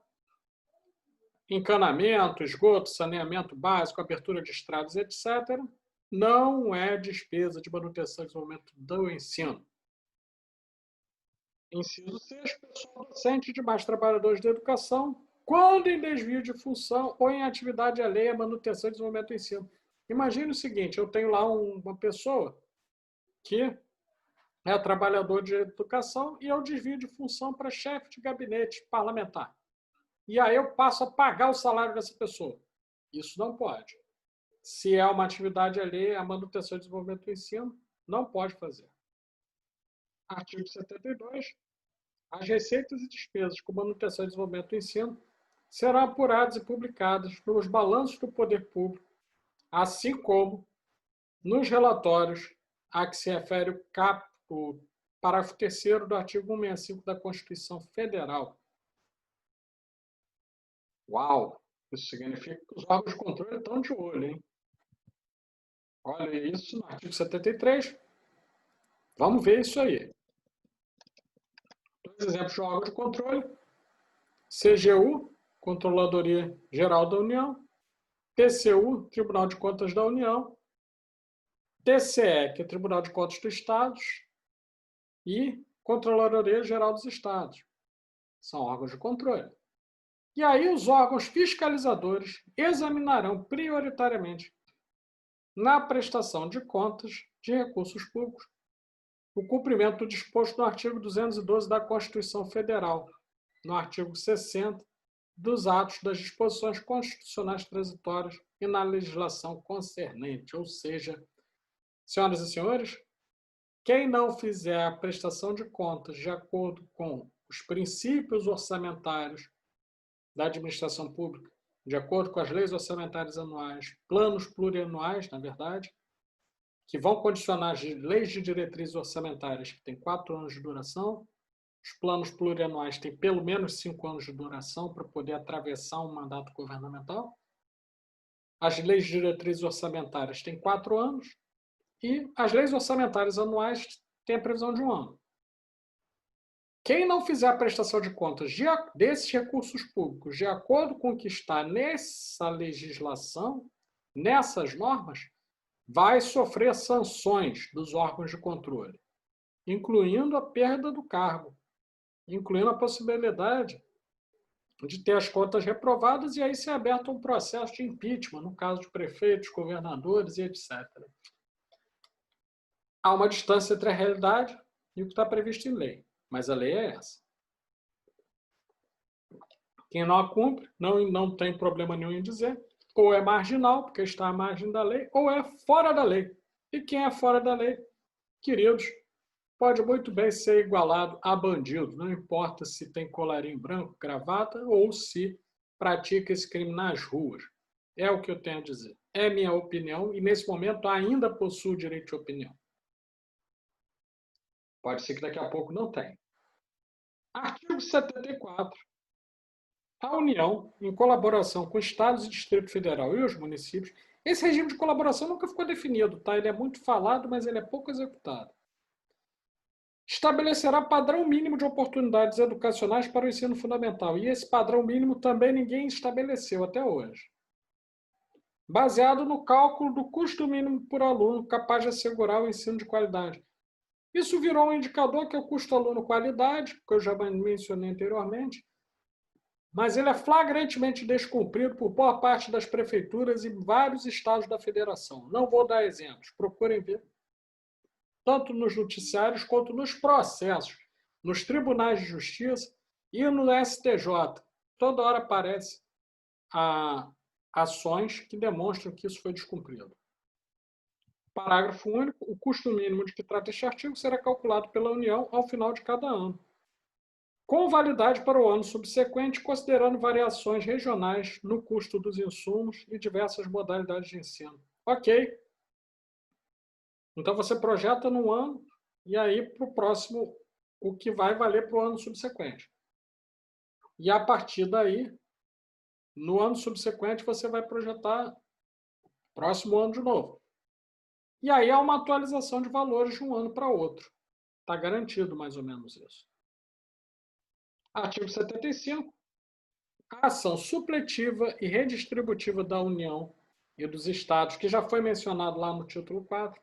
encanamento, esgoto, saneamento básico, abertura de estradas, etc., não é despesa de manutenção e desenvolvimento do ensino. Inciso 6, pessoal docente e demais trabalhadores da educação, quando em desvio de função ou em atividade alheia à manutenção e desenvolvimento do ensino. Imagine o seguinte, eu tenho lá uma pessoa que é trabalhador de educação e eu desvio de função para chefe de gabinete parlamentar. E aí eu passo a pagar o salário dessa pessoa. Isso não pode. Se é uma atividade alheia à manutenção e desenvolvimento do ensino, não pode fazer. Artigo 72. As receitas e despesas com manutenção e desenvolvimento do ensino serão apuradas e publicadas nos balanços do poder público, assim como nos relatórios a que se refere o parágrafo 3º do artigo 165 da Constituição Federal. Uau! Isso significa que os órgãos de controle estão de olho, hein? Olha isso no artigo 73. Vamos ver isso aí. Dois exemplos de órgão de controle. CGU, Controladoria Geral da União. TCU, Tribunal de Contas da União. TCE, que é Tribunal de Contas dos Estados. E Controladoria Geral dos Estados. São órgãos de controle. E aí os órgãos fiscalizadores examinarão prioritariamente, na prestação de contas de recursos públicos, o cumprimento do disposto no artigo 212 da Constituição Federal, no artigo 60 dos atos das disposições constitucionais transitórias e na legislação concernente. Ou seja, senhoras e senhores, quem não fizer a prestação de contas de acordo com os princípios orçamentários da administração pública, de acordo com as leis orçamentárias anuais, planos plurianuais, na verdade, que vão condicionar as leis de diretrizes orçamentárias, que têm 4 anos de duração. Os planos plurianuais têm pelo menos 5 anos de duração para poder atravessar um mandato governamental. As leis de diretrizes orçamentárias têm 4 anos e as leis orçamentárias anuais têm a previsão de 1 ano. Quem não fizer a prestação de contas desses recursos públicos de acordo com o que está nessa legislação, nessas normas, vai sofrer sanções dos órgãos de controle, incluindo a perda do cargo, incluindo a possibilidade de ter as contas reprovadas e aí ser aberto um processo de impeachment, no caso de prefeitos, governadores e etc. Há uma distância entre a realidade e o que está previsto em lei. Mas a lei é essa. Quem não a cumpre não tem problema nenhum em dizer, ou é marginal, porque está à margem da lei, ou é fora da lei. E quem é fora da lei, queridos, pode muito bem ser igualado a bandido, não importa se tem colarinho branco, gravata, ou se pratica esse crime nas ruas. É o que eu tenho a dizer. É minha opinião e, nesse momento, ainda possuo o direito de opinião. Pode ser que daqui a pouco não tenha. Artigo 74. A União, em colaboração com Estados e Distrito Federal e os municípios, esse regime de colaboração nunca ficou definido, tá? Ele é muito falado, mas ele é pouco executado. Estabelecerá padrão mínimo de oportunidades educacionais para o ensino fundamental. E esse padrão mínimo também ninguém estabeleceu até hoje. Baseado no cálculo do custo mínimo por aluno capaz de assegurar o ensino de qualidade. Isso virou um indicador que é o custo aluno qualidade, que eu já mencionei anteriormente, mas ele é flagrantemente descumprido por boa parte das prefeituras e vários estados da federação. Não vou dar exemplos, procurem ver, tanto nos noticiários quanto nos processos, nos tribunais de justiça e no STJ, toda hora aparece ações que demonstram que isso foi descumprido. Parágrafo único. O custo mínimo de que trata este artigo será calculado pela União ao final de cada ano, com validade para o ano subsequente, considerando variações regionais no custo dos insumos e diversas modalidades de ensino. Ok. Então, você projeta no ano e aí para o próximo, o que vai valer para o ano subsequente. E a partir daí, no ano subsequente, você vai projetar próximo ano de novo. E aí há uma atualização de valores de um ano para outro. Está garantido mais ou menos isso. Artigo 75. A ação supletiva e redistributiva da União e dos Estados, que já foi mencionado lá no título 4,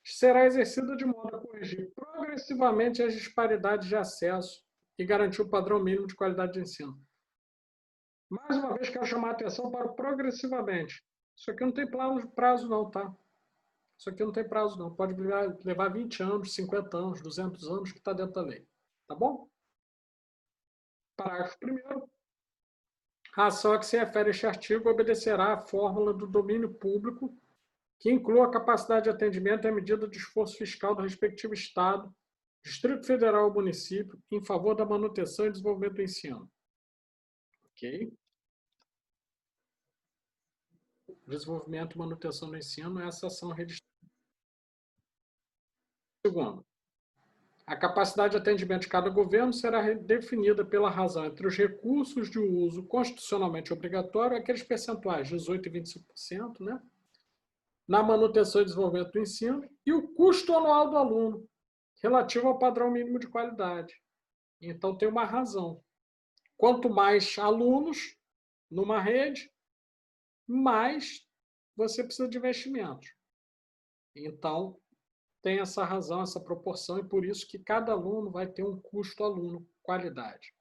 será exercida de modo a corrigir progressivamente as disparidades de acesso e garantir o padrão mínimo de qualidade de ensino. Mais uma vez, quero chamar a atenção para o progressivamente. Isso aqui não tem prazo não, tá? Isso aqui não tem prazo não. Pode levar 20 anos, 50 anos, 200 anos, que está dentro da lei. Tá bom? Parágrafo 1º. A ação a que se refere este artigo obedecerá à fórmula do domínio público, que inclua a capacidade de atendimento e a medida de esforço fiscal do respectivo Estado, Distrito Federal ou município, em favor da manutenção e desenvolvimento do ensino. Ok? Desenvolvimento e manutenção do ensino, essa ação redistributiva. Segundo, a capacidade de atendimento de cada governo será definida pela razão entre os recursos de uso constitucionalmente obrigatório, aqueles percentuais, 18% e 25%, né? Na manutenção e desenvolvimento do ensino, e o custo anual do aluno, relativo ao padrão mínimo de qualidade. Então, tem uma razão. Quanto mais alunos numa rede, mais você precisa de investimentos. Então, tem essa razão, essa proporção, e por isso que cada aluno vai ter um custo aluno, qualidade.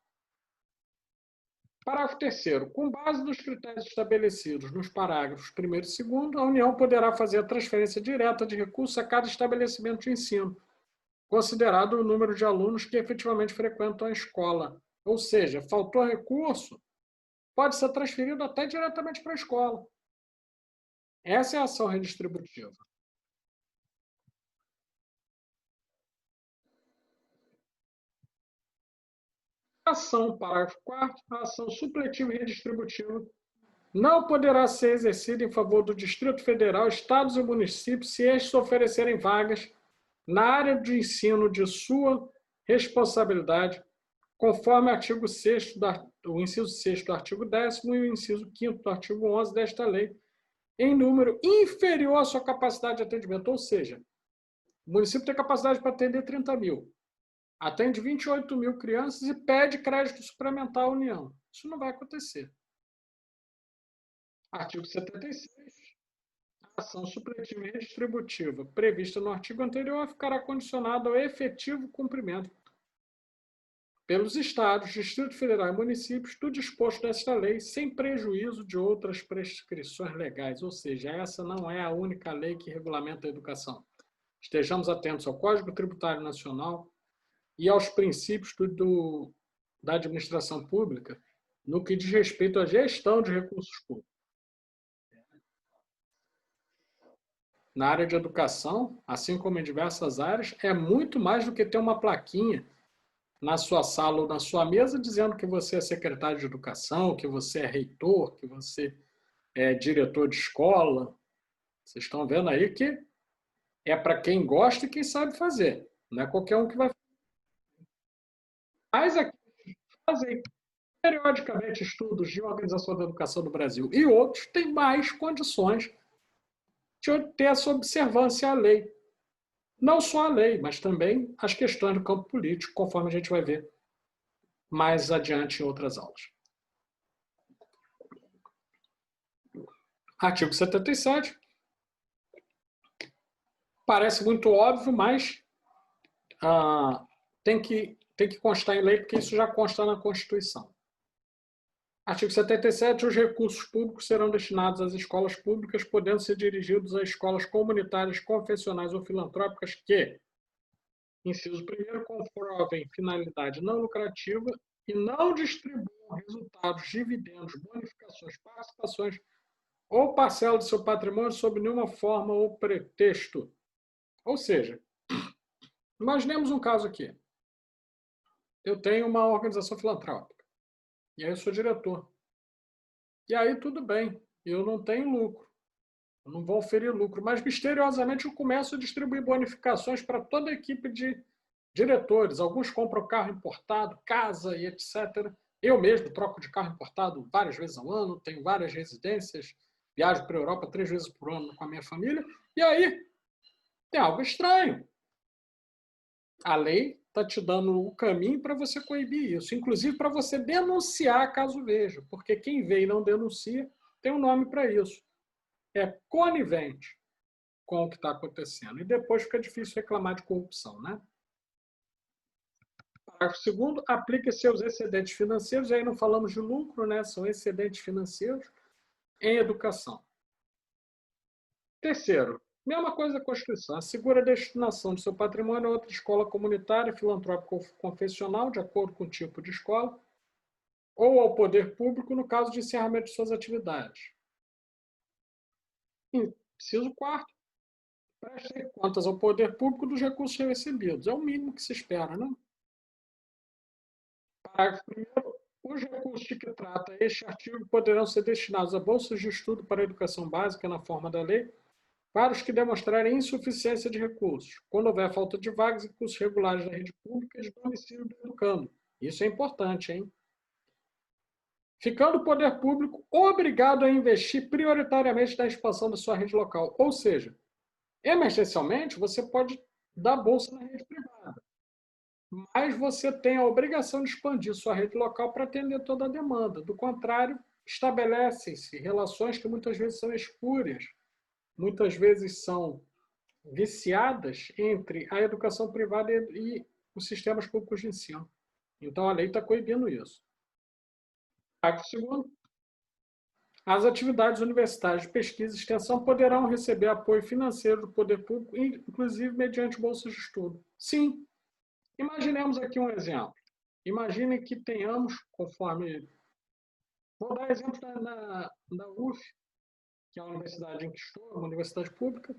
Parágrafo 3º. Com base nos critérios estabelecidos nos parágrafos 1º e 2º, a União poderá fazer a transferência direta de recursos a cada estabelecimento de ensino, considerado o número de alunos que efetivamente frequentam a escola. Ou seja, faltou recurso, pode ser transferido até diretamente para a escola. Essa é a ação redistributiva. Ação, parágrafo 4º, a ação supletiva e redistributiva não poderá ser exercida em favor do Distrito Federal, Estados e municípios se estes oferecerem vagas na área de ensino de sua responsabilidade, conforme o inciso 6º do artigo 10º e o inciso 5º do artigo 11 desta lei, em número inferior à sua capacidade de atendimento. Ou seja, o município tem capacidade para atender 30 mil. Atende 28 mil crianças e pede crédito suplementar à União. Isso não vai acontecer. Artigo 76. A ação supletiva e redistributiva prevista no artigo anterior ficará condicionada ao efetivo cumprimento pelos Estados, Distrito Federal e municípios do disposto desta lei, sem prejuízo de outras prescrições legais. Ou seja, essa não é a única lei que regulamenta a educação. Estejamos atentos ao Código Tributário Nacional e aos princípios da administração pública no que diz respeito à gestão de recursos públicos. Na área de educação, assim como em diversas áreas, é muito mais do que ter uma plaquinha na sua sala ou na sua mesa dizendo que você é secretário de educação, que você é reitor, que você é diretor de escola. Vocês estão vendo aí que é para quem gosta e quem sabe fazer. Não é qualquer um que vai fazer. Mas aqui fazem periodicamente estudos de Organização da Educação do Brasil e outros têm mais condições de ter essa observância à lei. Não só a lei, mas também as questões do campo político, conforme a gente vai ver mais adiante em outras aulas. Artigo 77. Parece muito óbvio, mas tem que constar em lei, porque isso já consta na Constituição. Artigo 77. Os recursos públicos serão destinados às escolas públicas, podendo ser dirigidos a escolas comunitárias, confessionais ou filantrópicas que, inciso 1º, comprovem finalidade não lucrativa e não distribuam resultados, dividendos, bonificações, participações ou parcela de seu patrimônio sob nenhuma forma ou pretexto. Ou seja, imaginemos um caso aqui. Eu tenho uma organização filantrópica e aí eu sou diretor. E aí tudo bem, eu não tenho lucro, eu não vou oferir lucro, mas misteriosamente eu começo a distribuir bonificações para toda a equipe de diretores. Alguns compram carro importado, casa e etc. Eu mesmo troco de carro importado várias vezes ao ano, tenho várias residências, viajo para a Europa 3 vezes por ano com a minha família. E aí tem algo estranho. A lei está te dando o caminho para você coibir isso, inclusive para você denunciar caso veja, porque quem vê e não denuncia tem um nome para isso. É conivente com o que está acontecendo. E depois fica difícil reclamar de corrupção, né? Parágrafo 2º, aplica seus excedentes financeiros, e aí não falamos de lucro, né? São excedentes financeiros em educação. Terceiro, mesma coisa a Constituição, assegura a destinação de seu patrimônio a outra escola comunitária, filantrópica ou confessional, de acordo com o tipo de escola, ou ao poder público no caso de encerramento de suas atividades. Inciso 4º, preste contas ao poder público dos recursos recebidos. É o mínimo que se espera, não? Parágrafo 1º, os recursos de que trata este artigo poderão ser destinados a bolsas de estudo para a educação básica na forma da lei, para os que demonstrarem insuficiência de recursos, quando houver falta de vagas em cursos regulares da rede pública de domicílio do educando. Isso é importante, hein? Ficando o poder público obrigado a investir prioritariamente na expansão da sua rede local. Ou seja, emergencialmente, você pode dar bolsa na rede privada, mas você tem a obrigação de expandir sua rede local para atender toda a demanda. Do contrário, estabelecem-se relações que muitas vezes são espúrias, muitas vezes são viciadas entre a educação privada e os sistemas públicos de ensino. Então, a lei está coibindo isso. Parágrafo 2º. As atividades universitárias de pesquisa e extensão poderão receber apoio financeiro do poder público, inclusive mediante bolsas de estudo. Sim. Imaginemos aqui um exemplo. Imagine que tenhamos, conforme... Vou dar exemplo da UF, que é a universidade em que estou, uma universidade pública,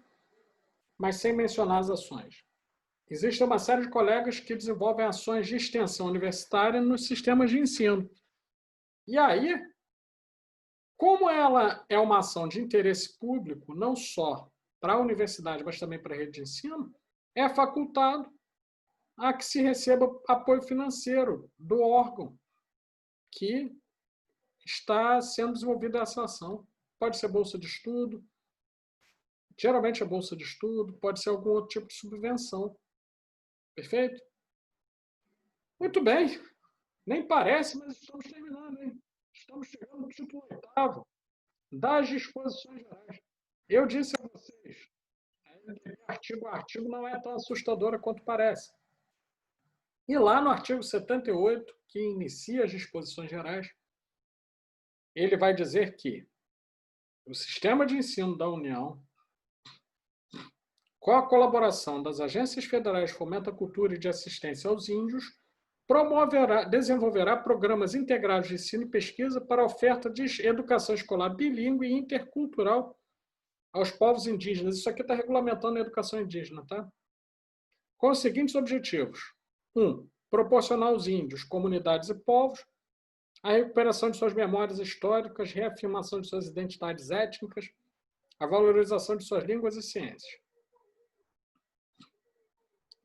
mas sem mencionar as ações. Existe uma série de colegas que desenvolvem ações de extensão universitária nos sistemas de ensino. E aí, como ela é uma ação de interesse público, não só para a universidade, mas também para a rede de ensino, é facultado a que se receba apoio financeiro do órgão que está sendo desenvolvida essa ação. Pode ser bolsa de estudo, geralmente é bolsa de estudo, pode ser algum outro tipo de subvenção. Perfeito? Muito bem. Nem parece, mas estamos terminando, hein? Estamos chegando no título 8º das disposições gerais. Eu disse a vocês, artigo a artigo não é tão assustadora quanto parece. E lá no artigo 78, que inicia as disposições gerais, ele vai dizer que o sistema de ensino da União, com a colaboração das agências federais de fomento à cultura e de assistência aos índios, desenvolverá programas integrados de ensino e pesquisa para a oferta de educação escolar bilíngue e intercultural aos povos indígenas. Isso aqui está regulamentando a educação indígena, tá? Com os seguintes objetivos. 1. Proporcionar aos índios, comunidades e povos a recuperação de suas memórias históricas, reafirmação de suas identidades étnicas, a valorização de suas línguas e ciências.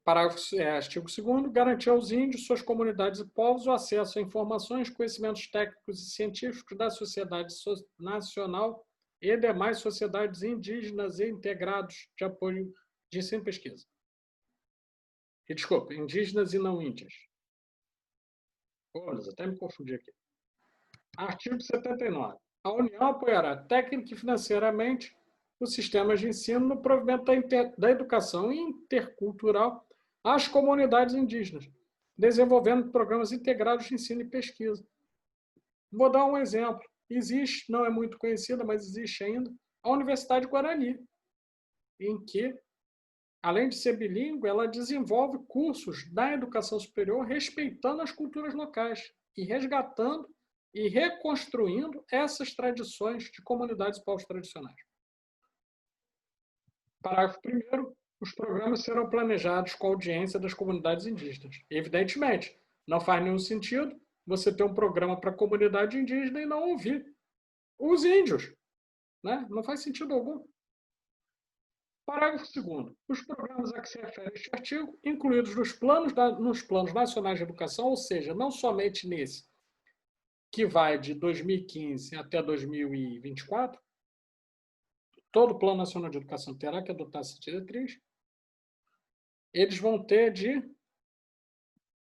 Artigo 2º, garantir aos índios, suas comunidades e povos o acesso a informações, conhecimentos técnicos e científicos da sociedade nacional e demais sociedades indígenas e integrados de apoio de ensino e pesquisa. E, desculpa, indígenas e não índias. Até me confundi aqui. Artigo 79. A União apoiará técnica e financeiramente os sistemas de ensino no provimento da educação intercultural às comunidades indígenas, desenvolvendo programas integrados de ensino e pesquisa. Vou dar um exemplo. Existe, não é muito conhecida, mas existe ainda, a Universidade Guarani, em que além de ser bilíngue, ela desenvolve cursos da educação superior respeitando as culturas locais e resgatando e reconstruindo essas tradições de comunidades e povos tradicionais. Parágrafo 1º. Os programas serão planejados com a audiência das comunidades indígenas. Evidentemente, não faz nenhum sentido você ter um programa para a comunidade indígena e não ouvir os índios. Né? Não faz sentido algum. Parágrafo 2º. Os programas a que se refere este artigo, incluídos nos planos nacionais de educação, ou seja, não somente nesse, que vai de 2015 até 2024, todo o Plano Nacional de Educação terá que adotar essa diretriz. Eles vão ter de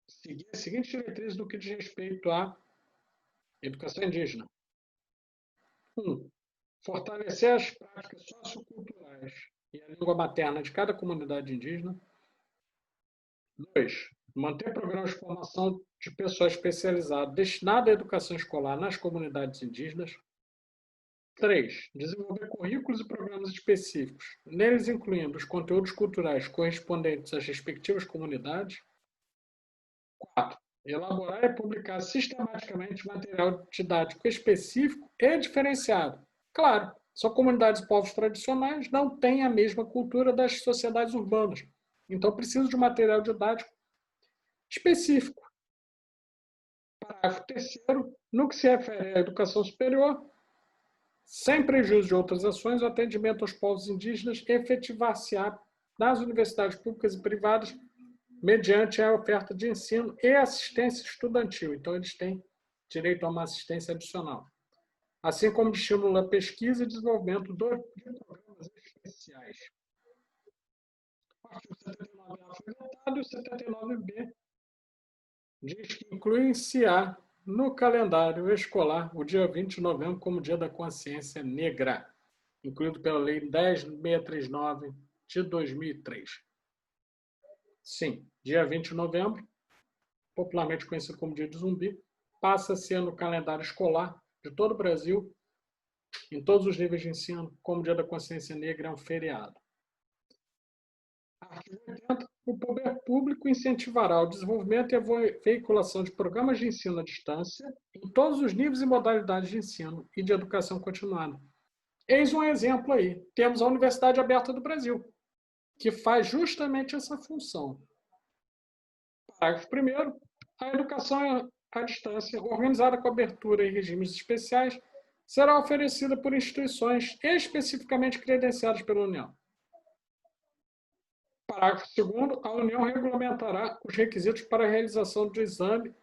seguir as seguintes diretrizes no que diz respeito à educação indígena. 1. Fortalecer as práticas socioculturais e a língua materna de cada comunidade indígena. 2. Manter programas de formação de pessoal especializado destinado à educação escolar nas comunidades indígenas. 3. Desenvolver currículos e programas específicos, neles incluindo os conteúdos culturais correspondentes às respectivas comunidades. 4. Elaborar e publicar sistematicamente material didático específico e diferenciado. Claro, são comunidades e povos tradicionais, não têm a mesma cultura das sociedades urbanas. Então, precisam de material didático específico. Parágrafo 3º. No que se refere à educação superior, sem prejuízo de outras ações, o atendimento aos povos indígenas efetivar-se-á nas universidades públicas e privadas mediante a oferta de ensino e assistência estudantil. Então, eles têm direito a uma assistência adicional. Assim como de estímulo à pesquisa e desenvolvimento de programas especiais. O artigo 79A foi vetado e o 79B diz que inclui-se-á no calendário escolar o dia 20 de novembro como Dia da Consciência Negra, incluído pela Lei 10.639 de 2003. Sim, dia 20 de novembro, popularmente conhecido como Dia do Zumbi, passa a ser no calendário escolar de todo o Brasil, em todos os níveis de ensino, como Dia da Consciência Negra é um feriado. Artigo 80. O poder público incentivará o desenvolvimento e a veiculação de programas de ensino à distância em todos os níveis e modalidades de ensino e de educação continuada. Eis um exemplo aí. Temos a Universidade Aberta do Brasil, que faz justamente essa função. Parágrafo 1º. A educação à distância, organizada com abertura e regimes especiais, será oferecida por instituições especificamente credenciadas pela União. Parágrafo 2º. A União regulamentará os requisitos para a realização do exame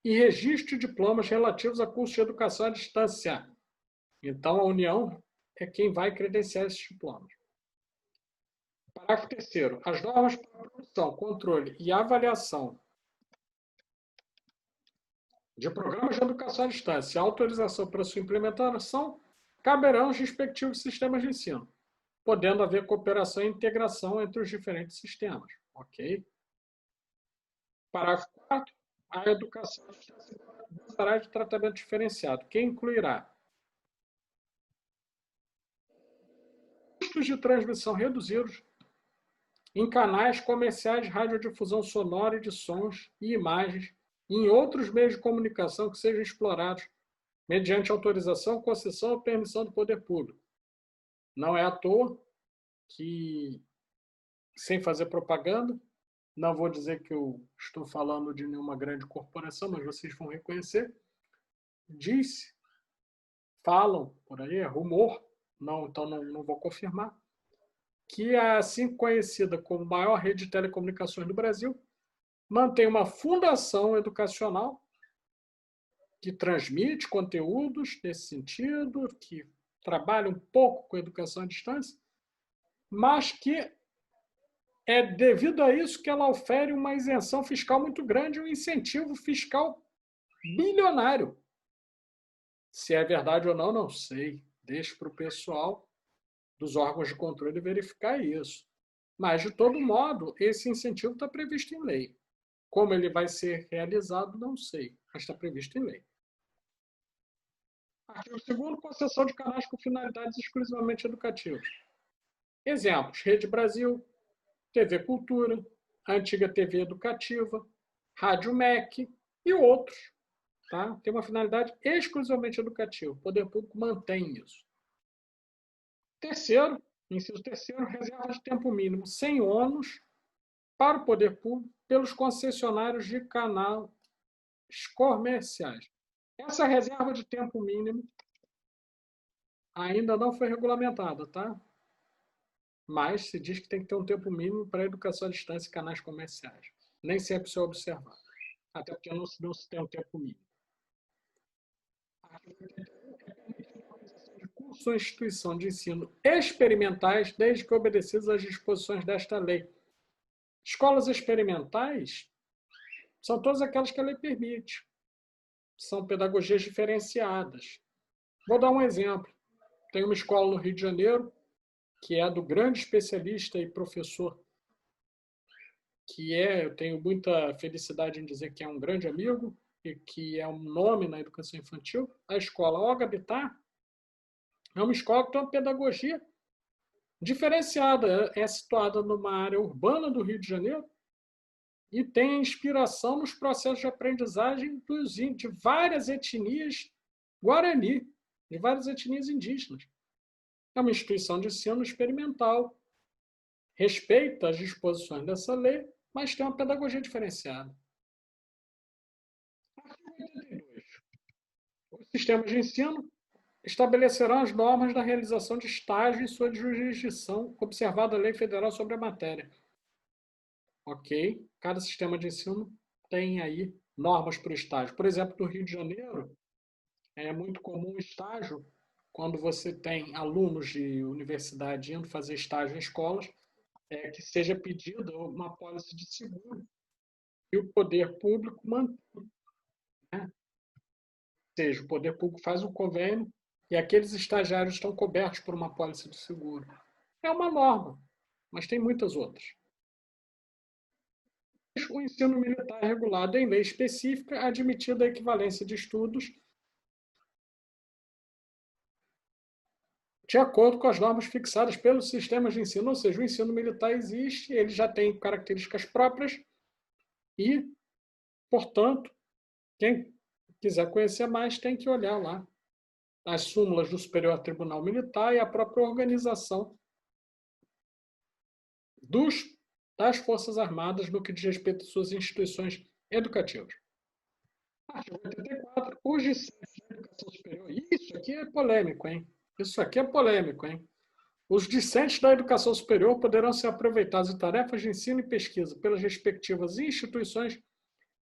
e registro de diplomas relativos a cursos de educação à distância. Então, a União é quem vai credenciar esses diplomas. Parágrafo 3º. As normas para a produção, controle e avaliação de programas de educação à distância e autorização para sua implementação caberão aos respectivos sistemas de ensino, podendo haver cooperação e integração entre os diferentes sistemas. Ok? Parágrafo 4º. A educação à distância gozará de tratamento diferenciado, que incluirá custos de transmissão reduzidos em canais comerciais de radiodifusão sonora e de sons e imagens e em outros meios de comunicação que sejam explorados mediante autorização, concessão ou permissão do poder público. Não é à toa que, sem fazer propaganda, não vou dizer que eu estou falando de nenhuma grande corporação, mas vocês vão reconhecer, diz, falam por aí, é rumor, não, então não vou confirmar, que a assim conhecida como maior rede de telecomunicações do Brasil mantém uma fundação educacional que transmite conteúdos nesse sentido, que trabalha um pouco com educação à distância, mas que é devido a isso que ela ofere uma isenção fiscal muito grande, um incentivo fiscal bilionário. Se é verdade ou não, não sei. Deixo para o pessoal dos órgãos de controle verificar isso. Mas, de todo modo, esse incentivo está previsto em lei. Como ele vai ser realizado, não sei, mas está previsto em lei. Artigo 2º. Concessão de canais com finalidades exclusivamente educativas. Exemplos: Rede Brasil, TV Cultura, a antiga TV Educativa, Rádio MEC e outros. Tá? Tem uma finalidade exclusivamente educativa. O poder público mantém isso. Terceiro, inciso terceiro, reserva de tempo mínimo sem ônus para o poder público pelos concessionários de canais comerciais. Essa reserva de tempo mínimo ainda não foi regulamentada, tá? Mas se diz que tem que ter um tempo mínimo para educação à distância e canais comerciais. Nem sempre isso é observado, até porque não se tem um tempo mínimo. De curso ou instituição de ensino experimentais, desde que obedecidos às disposições desta lei. Escolas experimentais são todas aquelas que a lei permite. São pedagogias diferenciadas. Vou dar um exemplo. Tem uma escola no Rio de Janeiro, que é do grande especialista e professor, eu tenho muita felicidade em dizer que é um grande amigo e que é um nome na educação infantil. A escola Olga Bittar é uma escola que tem uma pedagogia diferenciada, é situada numa área urbana do Rio de Janeiro e tem inspiração nos processos de aprendizagem de várias etnias guarani, de várias etnias indígenas. É uma instituição de ensino experimental, respeita as disposições dessa lei, mas tem uma pedagogia diferenciada. Artigo 82. Os sistemas de ensino estabelecerão as normas da realização de estágio em sua jurisdição, observada a lei federal sobre a matéria. Ok? Cada sistema de ensino tem aí normas para o estágio. Por exemplo, no Rio de Janeiro, é muito comum o estágio, quando você tem alunos de universidade indo fazer estágio em escolas, que seja pedida uma apólice de seguro e o poder público mantém. Né? Ou seja, o poder público faz um convênio e aqueles estagiários estão cobertos por uma apólice de seguro. É uma norma, mas tem muitas outras. O ensino militar é regulado em lei específica, admitida a equivalência de estudos de acordo com as normas fixadas pelos sistemas de ensino, ou seja, o ensino militar existe, ele já tem características próprias e, portanto, quem quiser conhecer mais tem que olhar lá as súmulas do Superior Tribunal Militar e a própria organização das Forças Armadas no que diz respeito às suas instituições educativas. Artigo 84. Os discentes da educação superior. Isso aqui é polêmico, hein? Isso aqui é polêmico, hein? Os discentes da educação superior poderão ser aproveitados em tarefas de ensino e pesquisa pelas respectivas instituições,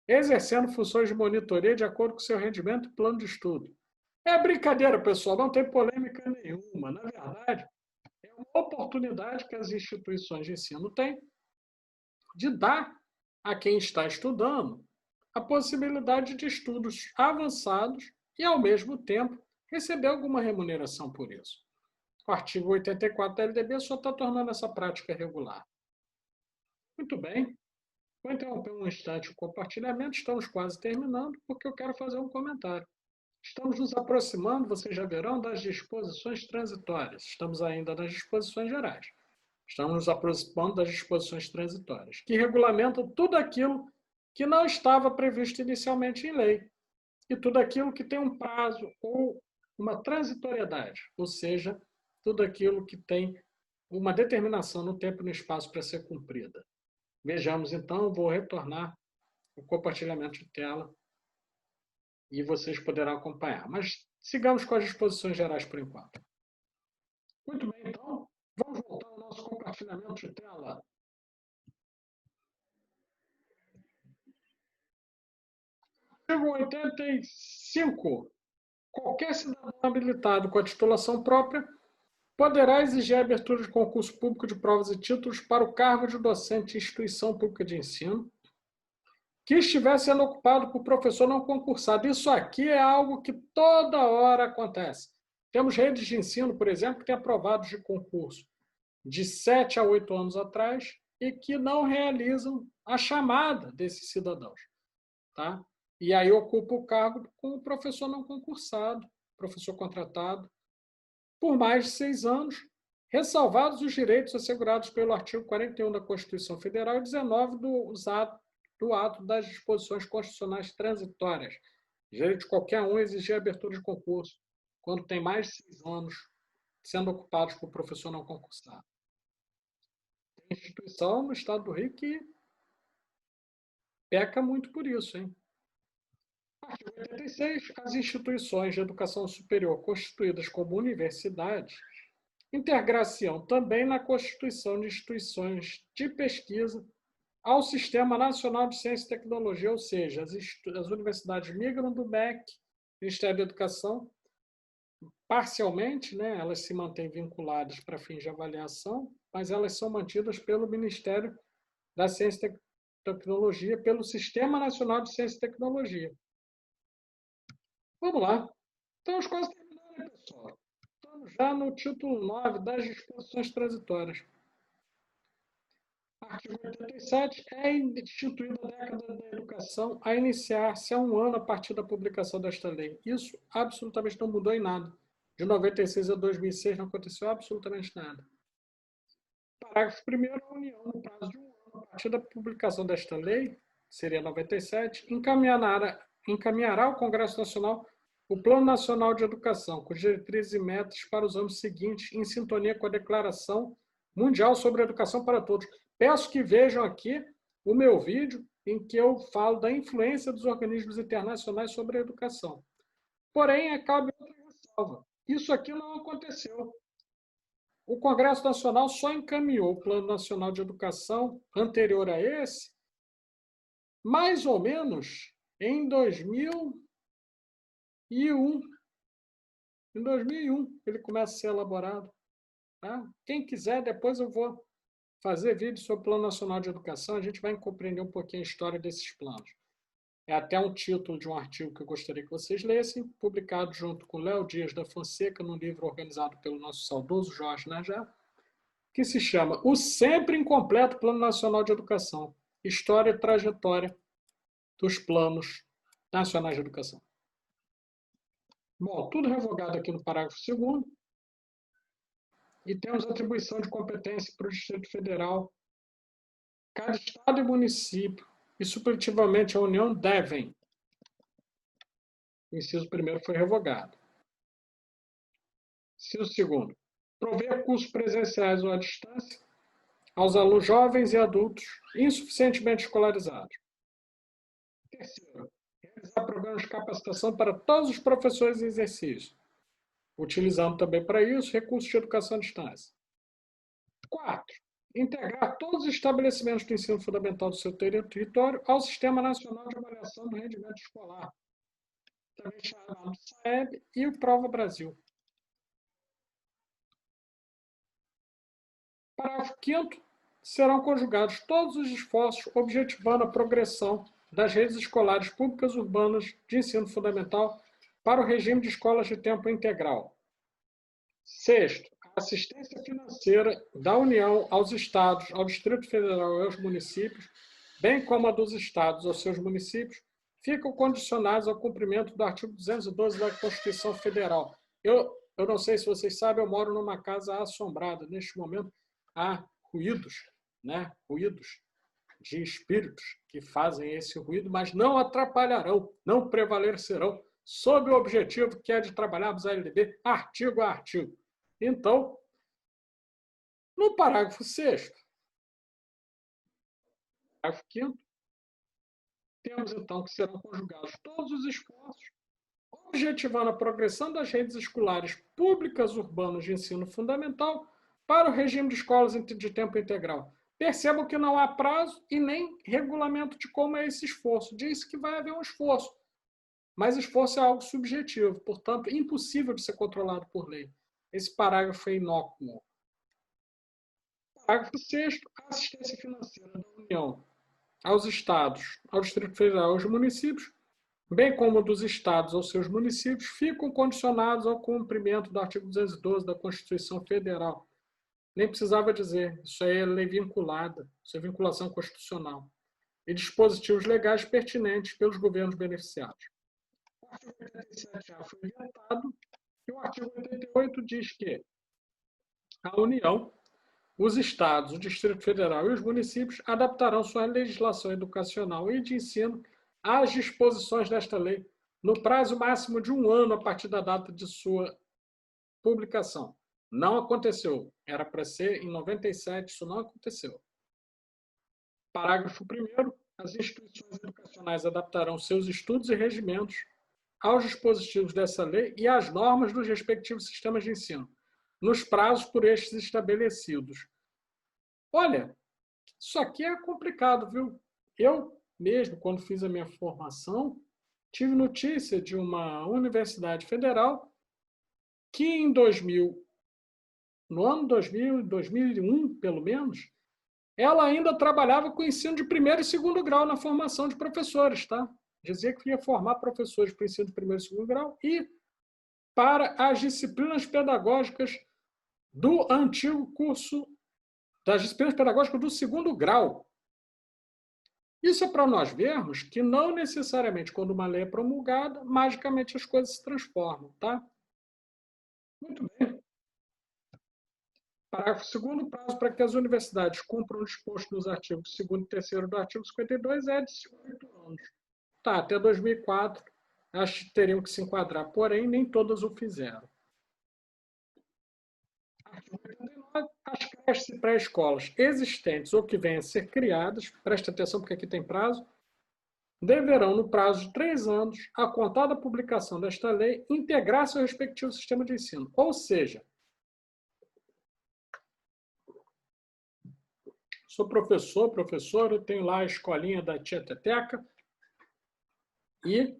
exercendo funções de monitoria de acordo com seu rendimento e plano de estudo. É brincadeira, pessoal, não tem polêmica nenhuma. Na verdade, é uma oportunidade que as instituições de ensino têm de dar a quem está estudando a possibilidade de estudos avançados e, ao mesmo tempo, receber alguma remuneração por isso. O artigo 84 da LDB só está tornando essa prática regular. Muito bem. Vou interromper um instante o compartilhamento. Estamos quase terminando, porque eu quero fazer um comentário. Estamos nos aproximando, vocês já verão, das disposições transitórias. Estamos ainda nas disposições gerais. Estamos nos aproximando das disposições transitórias, que regulamentam tudo aquilo que não estava previsto inicialmente em lei, e tudo aquilo que tem um prazo ou uma transitoriedade, ou seja, tudo aquilo que tem uma determinação no tempo e no espaço para ser cumprida. Vejamos, então, vou retornar o compartilhamento de tela e vocês poderão acompanhar. Mas sigamos com as disposições gerais por enquanto. Muito bem, então, vamos voltar ao nosso compartilhamento de tela. Artigo 85. Qualquer cidadão habilitado com a titulação própria poderá exigir a abertura de concurso público de provas e títulos para o cargo de docente em instituição pública de ensino que estiver sendo ocupado por professor não concursado. Isso aqui é algo que toda hora acontece. Temos redes de ensino, por exemplo, que têm aprovados de concurso de 7 a 8 anos atrás e que não realizam a chamada desses cidadãos. Tá? E aí ocupa o cargo com o professor não concursado, professor contratado, por mais de 6 anos, ressalvados os direitos assegurados pelo artigo 41 da Constituição Federal e 19 do ato das disposições constitucionais transitórias. Direito de qualquer um exigir a abertura de concurso, quando tem mais de 6 anos sendo ocupados por professor não concursado. Tem instituição no estado do Rio que peca muito por isso, hein? Artigo 86. As instituições de educação superior constituídas como universidades integrar-se-ão também na constituição de instituições de pesquisa ao Sistema Nacional de Ciência e Tecnologia, ou seja, as universidades migram do MEC, Ministério da Educação, parcialmente, né, elas se mantêm vinculadas para fins de avaliação, mas elas são mantidas pelo Ministério da Ciência e Tecnologia, pelo Sistema Nacional de Ciência e Tecnologia. Vamos lá. Estamos quase terminando, né, pessoal? Estamos já no título 9 das disposições transitórias. Artigo 87. É instituída a década da educação a iniciar-se há um ano a partir da publicação desta lei. Isso absolutamente não mudou em nada. De 96 a 2006 não aconteceu absolutamente nada. Parágrafo 1º. A União, no prazo de um ano a partir da publicação desta lei, seria 97, encaminhará ao Congresso Nacional o Plano Nacional de Educação, com diretrizes e metas para os anos seguintes, em sintonia com a Declaração Mundial sobre a Educação para Todos. Peço que vejam aqui o meu vídeo em que eu falo da influência dos organismos internacionais sobre a educação. Porém, cabe outra ressalva. Isso aqui não aconteceu. O Congresso Nacional só encaminhou o Plano Nacional de Educação anterior a esse, mais ou menos em 2001. Em 2001 ele começa a ser elaborado. Tá? Quem quiser, depois eu vou fazer vídeo sobre o Plano Nacional de Educação, a gente vai compreender um pouquinho a história desses planos. É até um título de um artigo que eu gostaria que vocês lessem, publicado junto com Léo Dias da Fonseca, num livro organizado pelo nosso saudoso Jorge Najá, que se chama O Sempre Incompleto Plano Nacional de Educação, História e Trajetória dos Planos Nacionais de Educação. Bom, tudo revogado aqui no parágrafo 2º. E temos atribuição de competência para o Distrito Federal. Cada estado e município, e supletivamente a União, devem. O inciso 1º foi revogado. Inciso 2º. Prover cursos presenciais ou à distância aos alunos jovens e adultos insuficientemente escolarizados. Terceiro. Realizar programas de capacitação para todos os professores em exercício, utilizando também para isso recursos de educação à distância. 4. Integrar todos os estabelecimentos de ensino fundamental do seu território ao Sistema Nacional de Avaliação do Rendimento Escolar, também chamado SAEB, e o Prova Brasil. Parágrafo 5º. Serão conjugados todos os esforços objetivando a progressão das redes escolares públicas urbanas de ensino fundamental para o regime de escolas de tempo integral. 6º. A assistência financeira da União aos Estados, ao Distrito Federal e aos municípios, bem como a dos Estados aos seus municípios, ficam condicionados ao cumprimento do artigo 212 da Constituição Federal. Eu não sei se vocês sabem, eu moro numa casa assombrada. Neste momento, há ruídos, né? Ruídos de espíritos que fazem esse ruído, mas não atrapalharão, não prevalecerão sob o objetivo que é de trabalharmos a LDB artigo a artigo. Então, no parágrafo 6º, parágrafo 5º, temos então que serão conjugados todos os esforços objetivando a progressão das redes escolares públicas urbanas de ensino fundamental para o regime de escolas de tempo integral. Percebam que não há prazo e nem regulamento de como é esse esforço. Diz que vai haver um esforço, mas esforço é algo subjetivo, portanto, impossível de ser controlado por lei. Esse parágrafo é inócuo. Parágrafo 6º. A assistência financeira da União aos Estados, ao Distrito Federal e aos municípios, bem como dos Estados aos seus municípios, ficam condicionados ao cumprimento do artigo 212 da Constituição Federal. Nem precisava dizer, isso aí é lei vinculada, isso é vinculação constitucional. E dispositivos legais pertinentes pelos governos beneficiados. O artigo 87 já foi vetado, e o artigo 88 diz que A União, os estados, o Distrito Federal e os municípios adaptarão sua legislação educacional e de ensino às disposições desta lei, no prazo máximo de 1 ano a partir da data de sua publicação. Não aconteceu. Era para ser em 97, isso não aconteceu. Parágrafo 1º. As instituições educacionais adaptarão seus estudos e regimentos aos dispositivos dessa lei e às normas dos respectivos sistemas de ensino, nos prazos por estes estabelecidos. Olha, isso aqui é complicado, viu? Eu mesmo, quando fiz a minha formação, tive notícia de uma universidade federal que em 2000, no ano 2000, 2001, pelo menos, ela ainda trabalhava com ensino de primeiro e segundo grau na formação de professores, tá? Dizia que ia formar professores para o ensino de primeiro e segundo grau e para as disciplinas pedagógicas do antigo curso, das disciplinas pedagógicas do segundo grau. Isso é para nós vermos que não necessariamente quando uma lei é promulgada, magicamente as coisas se transformam, tá? Muito bem. Parágrafo 2º, prazo para que as universidades cumpram o disposto nos artigos 2º e 3º do artigo 52 é de 58 anos. Tá, até 2004, acho que teriam que se enquadrar, porém, nem todas o fizeram. Artigo 89. As creches e pré-escolas existentes ou que venham a ser criadas, preste atenção porque aqui tem prazo, deverão, no prazo de 3 anos, a contar da publicação desta lei, integrar seu respectivo sistema de ensino. Ou seja, sou professor, eu tenho lá a escolinha da tia Teteca, e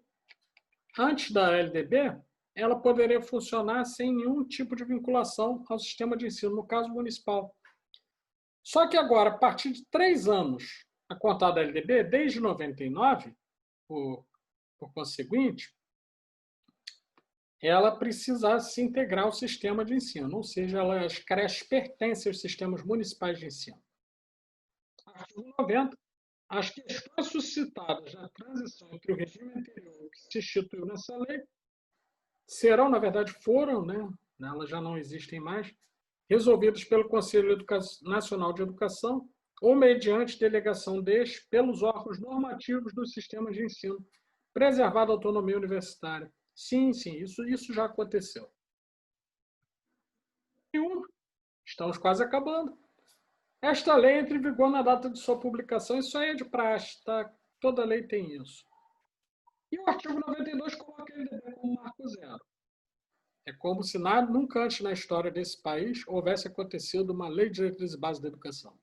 antes da LDB, ela poderia funcionar sem nenhum tipo de vinculação ao sistema de ensino, no caso municipal. Só que agora, a partir de 3 anos, a contar da LDB, desde 99, por conseguinte, ela precisa se integrar ao sistema de ensino, ou seja, as creches pertencem aos sistemas municipais de ensino. Artigo 90. As questões suscitadas na transição entre o regime anterior que se instituiu nessa lei serão, na verdade, foram, né? Elas já não existem mais, resolvidas pelo Conselho Nacional de Educação ou mediante delegação deste pelos órgãos normativos dos sistemas de ensino, preservada a autonomia universitária. Sim, isso já aconteceu. Estamos quase acabando. Esta lei entra em vigor na data de sua publicação, isso aí é de praxe, tá? Toda lei tem isso. E o artigo 92 coloca ele como marco zero. É como se nunca antes na história desse país houvesse acontecido uma lei de diretrizes e bases da educação.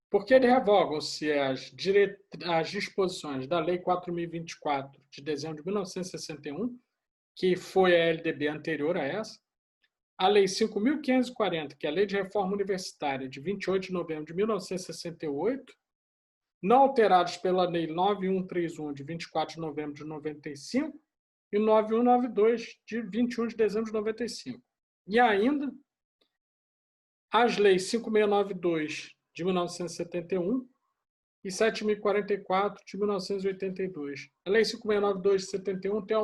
Porque ele revogam-se as disposições da Lei 4.024, de dezembro de 1961, que foi a LDB anterior a essa, a Lei 5.540, que é a Lei de Reforma Universitária, de 28 de novembro de 1968, não alterados pela Lei 9.131, de 24 de novembro de 95, e 9.192, de 21 de dezembro de 95. E ainda as leis 5.692, de 1971, e 7.044, de 1982. A Lei 5.692, de 71, tem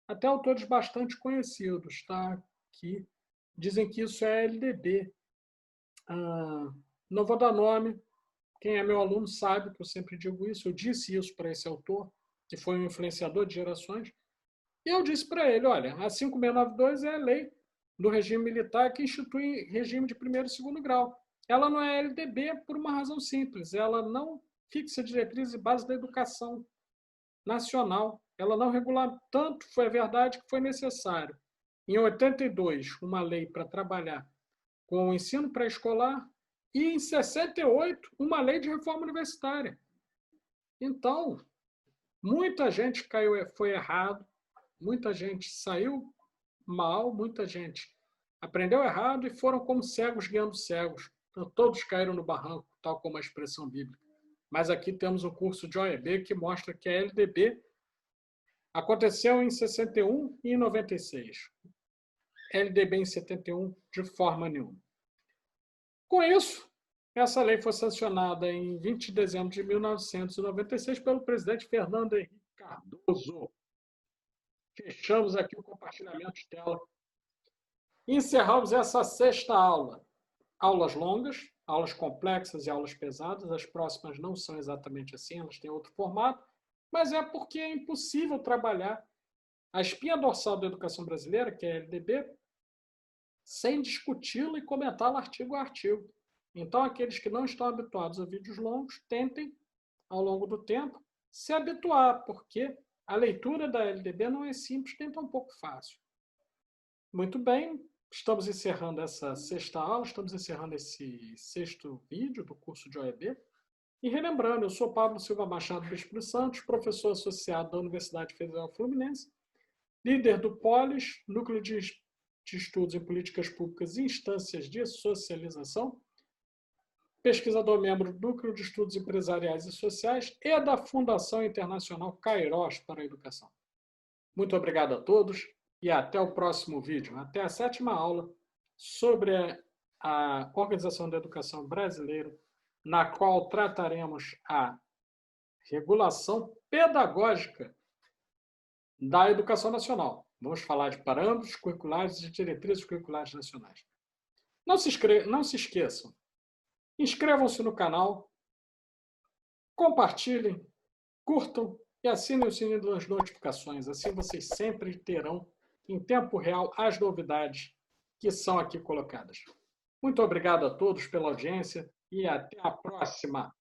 até autores bastante conhecidos, tá? Que dizem que isso é LDB. Não vou dar nome, quem é meu aluno sabe que eu sempre digo isso, eu disse isso para esse autor, que foi um influenciador de gerações, e eu disse para ele, olha, a 5.692 é a lei do regime militar que institui regime de primeiro e segundo grau. Ela não é LDB por uma razão simples, ela não fixa diretrizes e bases da educação nacional, ela não regula tanto, foi verdade que foi necessário. Em 82, uma lei para trabalhar com o ensino pré-escolar e em 68, uma lei de reforma universitária. Então, muita gente foi errado, muita gente saiu mal, muita gente aprendeu errado e foram como cegos guiando cegos. Então, todos caíram no barranco, tal como a expressão bíblica. Mas aqui temos um curso de OEB que mostra que a LDB aconteceu em 61 e em 96. LDB em 71, de forma nenhuma. Com isso, essa lei foi sancionada em 20 de dezembro de 1996 pelo presidente Fernando Henrique Cardoso. Fechamos aqui o compartilhamento de tela. Encerramos essa sexta aula. Aulas longas, aulas complexas e aulas pesadas. As próximas não são exatamente assim, elas têm outro formato, mas é porque é impossível trabalhar a espinha dorsal da educação brasileira, que é a LDB, sem discuti-la e comentá-la artigo a artigo. Então, aqueles que não estão habituados a vídeos longos, tentem, ao longo do tempo, se habituar, porque a leitura da LDB não é simples nem tão pouco fácil. Muito bem, estamos encerrando essa sexta aula, estamos encerrando esse sexto vídeo do curso de OEB. E relembrando, eu sou Pablo Silva Machado Bispo dos Santos, professor associado da Universidade Federal Fluminense, líder do POLIS, Núcleo de Estudos em Políticas Públicas e Instâncias de Socialização, pesquisador membro do Núcleo de Estudos Empresariais e Sociais e da Fundação Internacional Kairos para a Educação. Muito obrigado a todos e até o próximo vídeo, até a sétima aula sobre a Organização da Educação Brasileira, na qual trataremos a regulação pedagógica da educação nacional. Vamos falar de parâmetros curriculares e diretrizes curriculares nacionais. Não se esqueçam, inscrevam-se no canal, compartilhem, curtam e assinem o sininho das notificações. Assim vocês sempre terão, em tempo real, as novidades que são aqui colocadas. Muito obrigado a todos pela audiência e até a próxima!